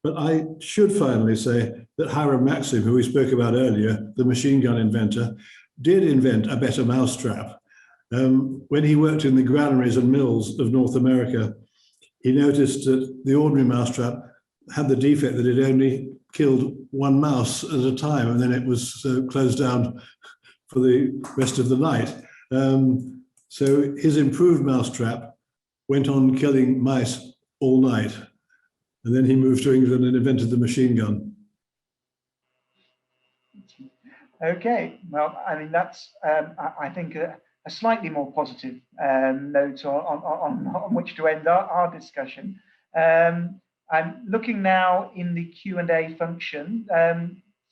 [SPEAKER 2] But I should finally say that Hiram Maxim, who we spoke about earlier, the machine gun inventor, did invent a better mousetrap. When he worked in the granaries and mills of North America, he noticed that the ordinary mousetrap had the defect that it only killed one mouse at a time, and then it was closed down for the rest of the night. So his improved mousetrap went on killing mice all night. And then he moved to England and invented the machine gun.
[SPEAKER 1] Okay, well, I mean, that's, I think, a slightly more positive note on which to end our discussion. I'm looking now in the Q&A function.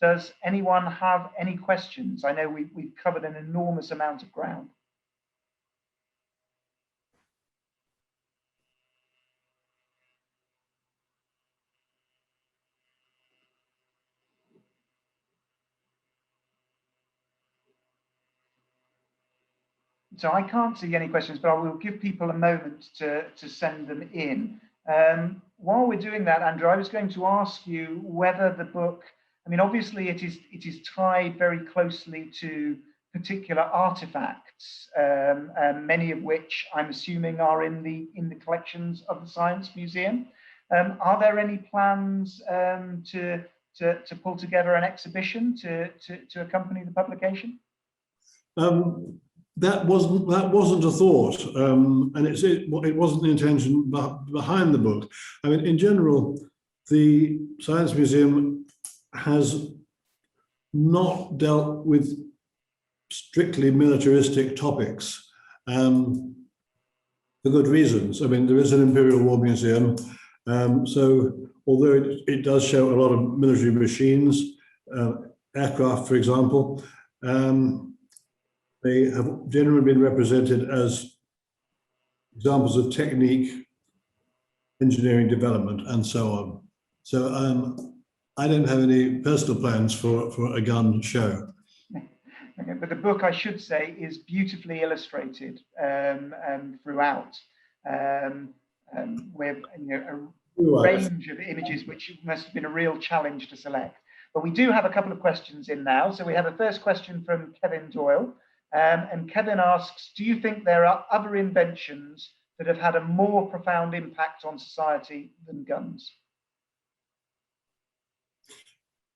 [SPEAKER 1] Does anyone have any questions? I know we've covered an enormous amount of ground. So I can't see any questions, but I will give people a moment to send them in. While we're doing that, Andrew, I was going to ask you whether the book, I mean, obviously it is tied very closely to particular artifacts, many of which I'm assuming are in the collections of the Science Museum. Are there any plans to pull together an exhibition to accompany the publication?
[SPEAKER 2] That wasn't a thought, and it wasn't the intention behind the book. I mean, in general, the Science Museum has not dealt with strictly militaristic topics for good reasons. I mean, there is an Imperial War Museum, so although it does show a lot of military machines, aircraft, for example, they have generally been represented as examples of technique, engineering development, and so on. So I don't have any personal plans for a gun show.
[SPEAKER 1] Okay, but the book, I should say, is beautifully illustrated throughout, with a range of images, which must have been a real challenge to select. But we do have a couple of questions in now. So we have a first question from Kevin Doyle. And Kevin asks, do you think there are other inventions that have had a more profound impact on society than guns?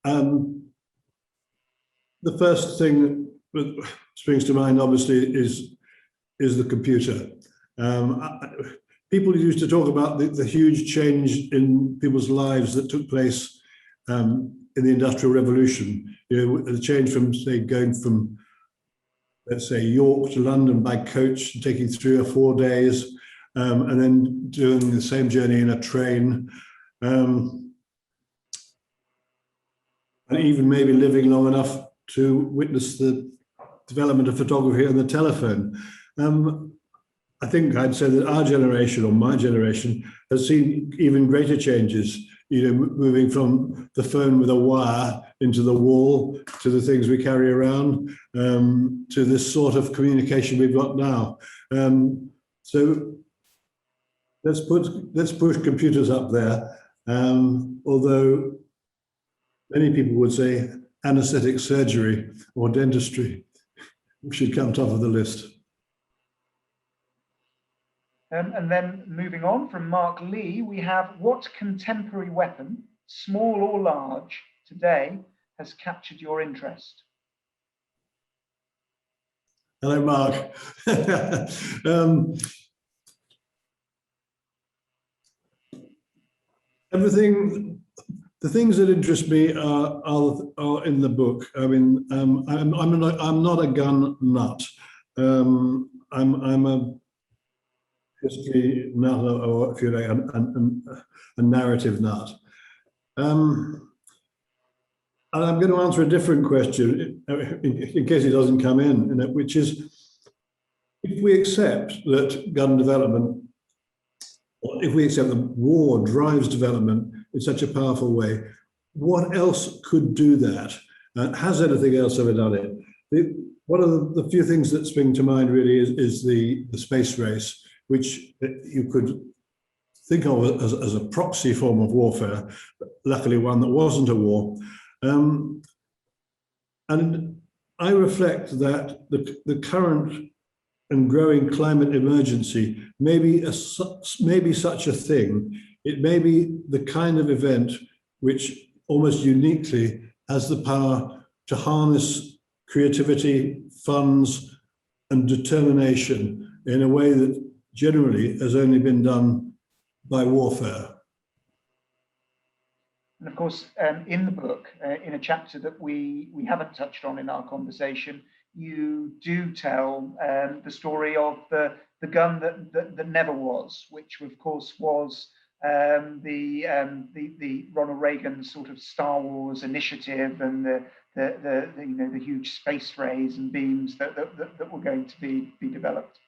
[SPEAKER 2] The first thing that springs to mind, obviously, is the computer. People used to talk about the huge change in people's lives that took place in the Industrial Revolution. The change from, say, going from, let's say, York to London by coach, taking 3 or 4 days, and then doing the same journey in a train, and even maybe living long enough to witness the development of photography and the telephone. I think I'd say that our generation, or my generation, has seen even greater changes, moving from the phone with a wire into the wall, to the things we carry around, to this sort of communication we've got now. So let's push computers up there, although many people would say anesthetic surgery or dentistry should come top of the list.
[SPEAKER 1] And then moving on from Mark Lee, we have, what contemporary weapon, small or large, today has captured your interest?
[SPEAKER 2] Hello, Mark. The things that interest me are in the book. I mean, I'm not a gun nut. I'm a history nut, or if you like, a narrative nut. And I'm going to answer a different question in case it doesn't come in, which is, if we accept that gun development, or if we accept that war drives development in such a powerful way, what else could do that? Has anything else ever done it? One of the few things that spring to mind really is the space race, which you could think of as a proxy form of warfare, but luckily one that wasn't a war. And I reflect that the current and growing climate emergency may be such a thing. It may be the kind of event which almost uniquely has the power to harness creativity, funds, and determination in a way that generally has only been done by warfare.
[SPEAKER 1] And of course, in the book, in a chapter that we haven't touched on in our conversation, you do tell the story of the gun that never was, which of course was the Ronald Reagan sort of Star Wars initiative, and the huge space rays and beams that were going to be developed.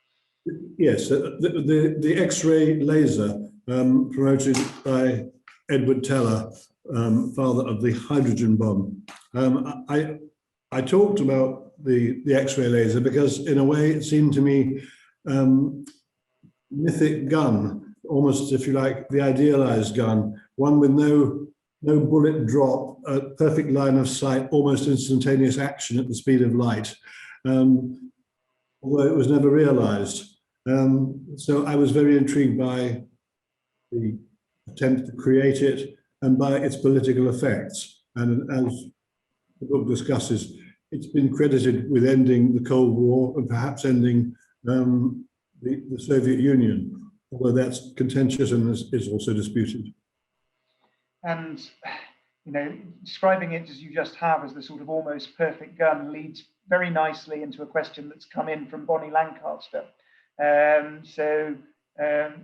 [SPEAKER 2] Yes, the X-ray laser promoted by Edward Teller, father of the hydrogen bomb. I talked about the X-ray laser because, in a way, it seemed to me mythic gun, almost, if you like, the idealized gun, one with no bullet drop, a perfect line of sight, almost instantaneous action at the speed of light, although it was never realized. So I was very intrigued by the attempt to create it and by its political effects. And as the book discusses, it's been credited with ending the Cold War and perhaps ending the Soviet Union, although that's contentious and is also disputed.
[SPEAKER 1] And, describing it as you just have as the sort of almost perfect gun leads very nicely into a question that's come in from Bonnie Lancaster.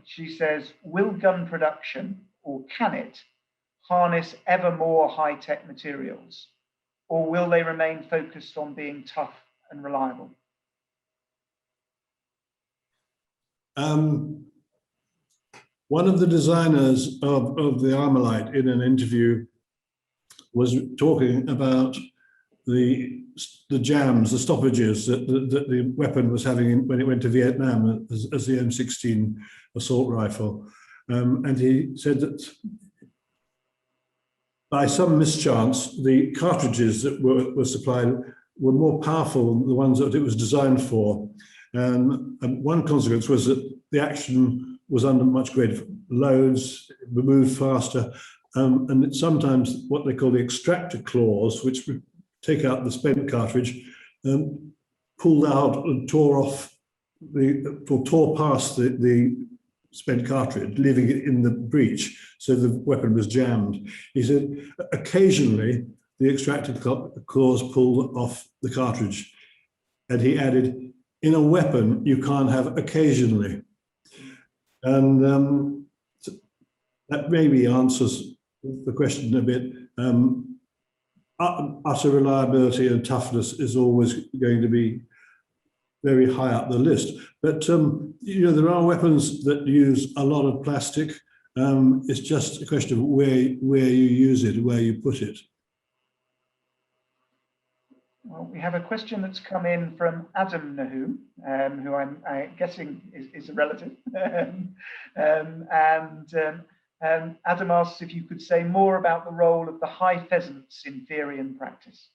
[SPEAKER 1] She says, will gun production, or can it, harness ever more high-tech materials? Or will they remain focused on being tough and reliable?
[SPEAKER 2] One of the designers of the Armalite in an interview was talking about the jams, the stoppages that the weapon was having when it went to Vietnam as the M16 assault rifle. And he said that by some mischance, the cartridges that were supplied were more powerful than the ones that it was designed for. And one consequence was that the action was under much greater loads, moved faster, and sometimes what they call the extractor claws, which would take out the spent cartridge, pulled out and tore past the spent cartridge, leaving it in the breech, so the weapon was jammed. He said, occasionally, the extractor claws pulled off the cartridge. And he added, in a weapon, you can't have occasionally. And that maybe answers the question a bit. Utter reliability and toughness is always going to be very high up the list. But there are weapons that use a lot of plastic. It's just a question of where you use it, where you put it.
[SPEAKER 1] Well, we have a question that's come in from Adam Nahum, who I'm guessing is a relative. Adam asks if you could say more about the role of the high pheasants in theory and practice.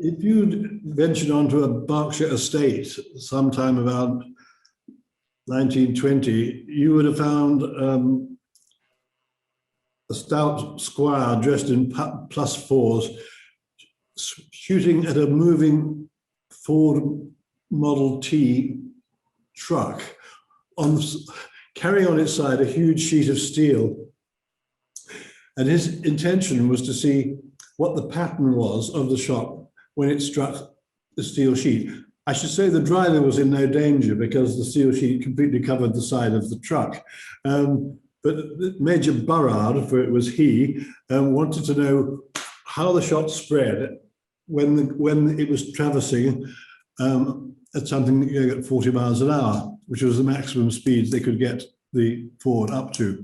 [SPEAKER 2] If you'd ventured onto a Berkshire estate sometime about 1920, you would have found a stout squire dressed in +4s shooting at a moving Ford Model T truck, carrying on its side a huge sheet of steel. And his intention was to see what the pattern was of the shot when it struck the steel sheet. I should say the driver was in no danger because the steel sheet completely covered the side of the truck. But Major Burrard, for it was he, wanted to know how the shot spread when it was traversing at something at 40 miles an hour, which was the maximum speed they could get the Ford up to.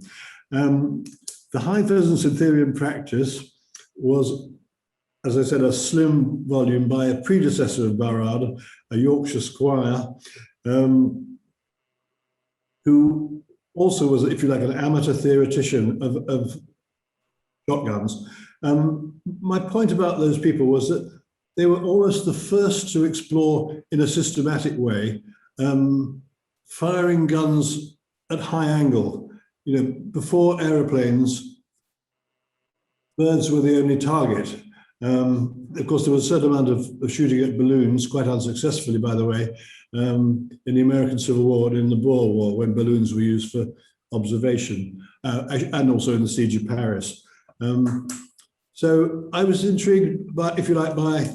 [SPEAKER 2] The high pheasants in theory and practice was, as I said, a slim volume by a predecessor of Burrard, a Yorkshire squire, who also was, if you like, an amateur theoretician of shotguns. My point about those people was that they were almost the first to explore in a systematic way firing guns at high angle. Before aeroplanes, birds were the only target. Of course, there was a certain amount of shooting at balloons, quite unsuccessfully, by the way, in the American Civil War and in the Boer War, when balloons were used for observation, and also in the Siege of Paris. So I was intrigued by, if you like, by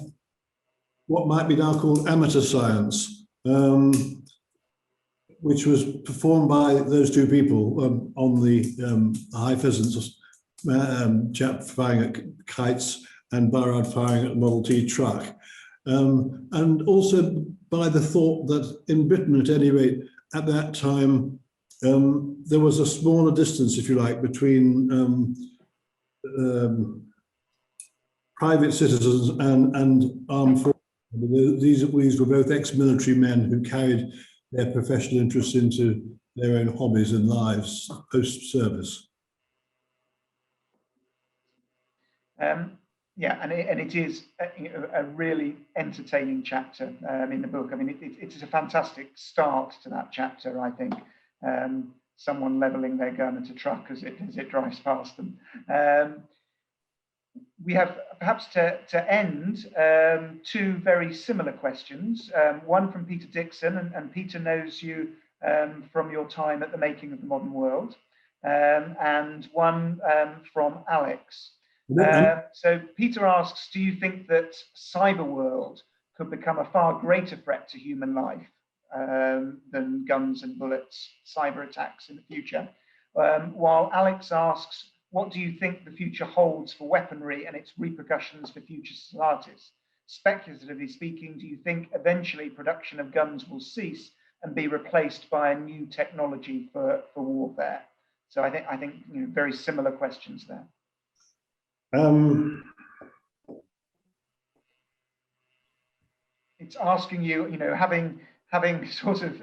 [SPEAKER 2] what might be now called amateur science, which was performed by those two people on the high pheasants, chap firing at kites and Barrard firing at a Model T truck. And also by the thought that in Britain, at any rate, at that time, there was a smaller distance, if you like, between private citizens and armed forces. These were both ex-military men who carried their professional interests into their own hobbies and lives post-service.
[SPEAKER 1] Yeah, and it is a really entertaining chapter in the book. I mean, it is a fantastic start to that chapter, I think. Someone leveling their gun at a truck as it drives past them. We have perhaps to end two very similar questions. One from Peter Dixon, and Peter knows you from your time at the Making of the Modern World, and one from Alex. So Peter asks, do you think that cyber world could become a far greater threat to human life than guns and bullets, cyber attacks in the future? While Alex asks, what do you think the future holds for weaponry and its repercussions for future societies? Speculatively speaking, do you think eventually production of guns will cease and be replaced by a new technology for warfare? So I think very similar questions there. It's asking you, having sort of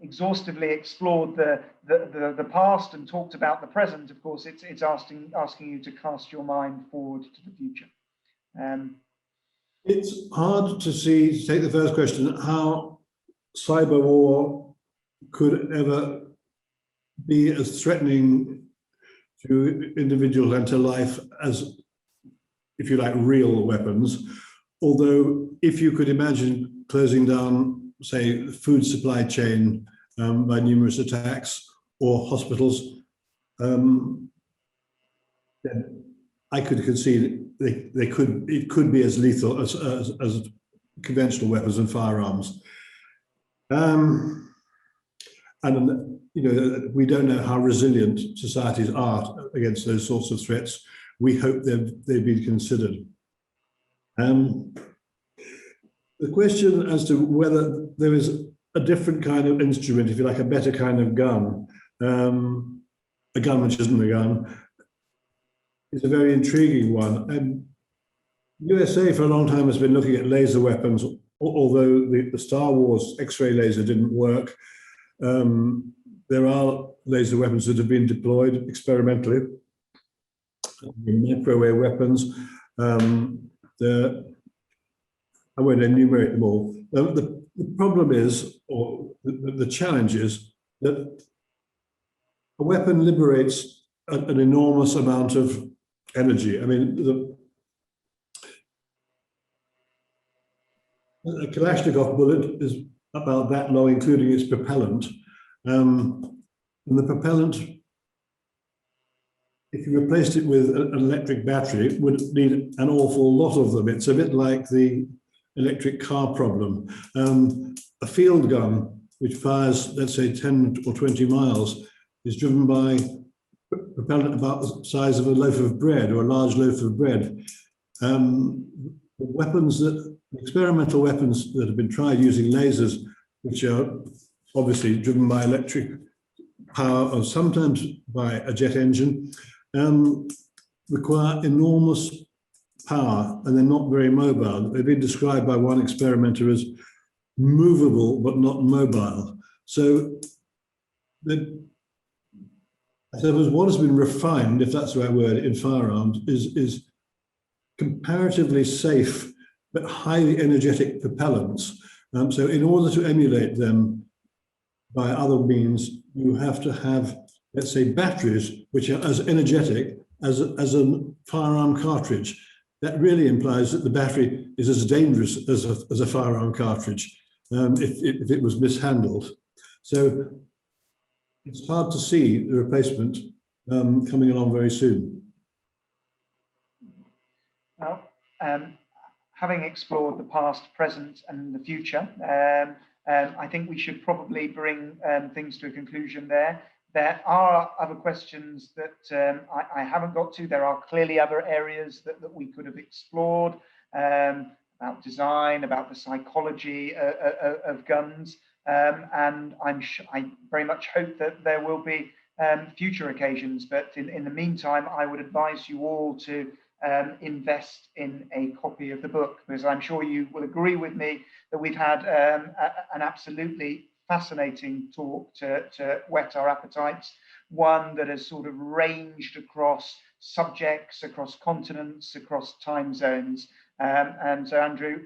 [SPEAKER 1] exhaustively explored the past and talked about the present. Of course, it's asking you to cast your mind forward to the future.
[SPEAKER 2] It's hard to see, to take the first question, how cyber war could ever be as threatening to individuals and to life as, if you like, real weapons. Although if you could imagine closing down, say, the food supply chain by numerous attacks or hospitals, then I could concede it could be as lethal as conventional weapons and firearms. And we don't know how resilient societies are against those sorts of threats. We hope they've been considered. The question as to whether there is a different kind of instrument, if you like, a better kind of gun, a gun which isn't a gun, is a very intriguing one. And USA for a long time has been looking at laser weapons, although the Star Wars X-ray laser didn't work. There are laser weapons that have been deployed experimentally, microwave weapons. I won't enumerate them all. The problem is, or the challenge is, that a weapon liberates an enormous amount of energy. I mean, a Kalashnikov bullet is about that long, including its propellant. And the propellant, if you replaced it with an electric battery, would need an awful lot of them. It's a bit like the electric car problem. A field gun, which fires, let's say, 10 or 20 miles, is driven by propellant about the size of a loaf of bread or a large loaf of bread. Experimental weapons that have been tried using lasers, which are obviously driven by electric power or sometimes by a jet engine, require enormous power, and they're not very mobile. They've been described by one experimenter as movable but not mobile. So I suppose what has been refined, if that's the right word, in firearms is comparatively safe but highly energetic propellants. So in order to emulate them by other means, you have to have, let's say, batteries which are as energetic as a firearm cartridge. That really implies that the battery is as dangerous as a firearm cartridge if it was mishandled. So it's hard to see the replacement coming along very soon.
[SPEAKER 1] Well, having explored the past, present, and the future, I think we should probably bring things to a conclusion there. There are other questions that I haven't got to. There are clearly other areas that we could have explored about design, about the psychology of guns. And I very much hope that there will be future occasions. But in the meantime, I would advise you all to invest in a copy of the book, because I'm sure you will agree with me that we've had an absolutely fascinating talk to whet our appetites, one that has sort of ranged across subjects, across continents, across time zones. And so, Andrew,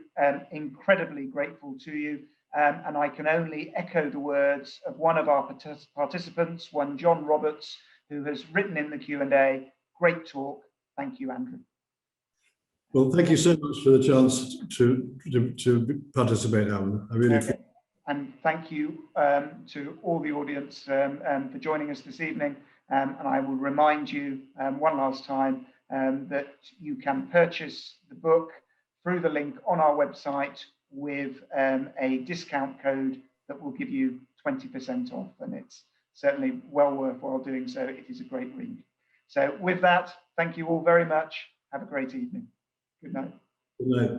[SPEAKER 1] incredibly grateful to you. And I can only echo the words of one of our participants, one John Roberts, who has written in the Q&A, great talk. Thank you, Andrew.
[SPEAKER 2] Well, thank you so much for the chance to participate, Alan. I really appreciate it.
[SPEAKER 1] And thank you to all the audience for joining us this evening. And I will remind you one last time that you can purchase the book through the link on our website with a discount code that will give you 20% off. And it's certainly well worthwhile doing so. It is a great read. So with that, thank you all very much. Have a great evening. Good night.
[SPEAKER 2] Good night.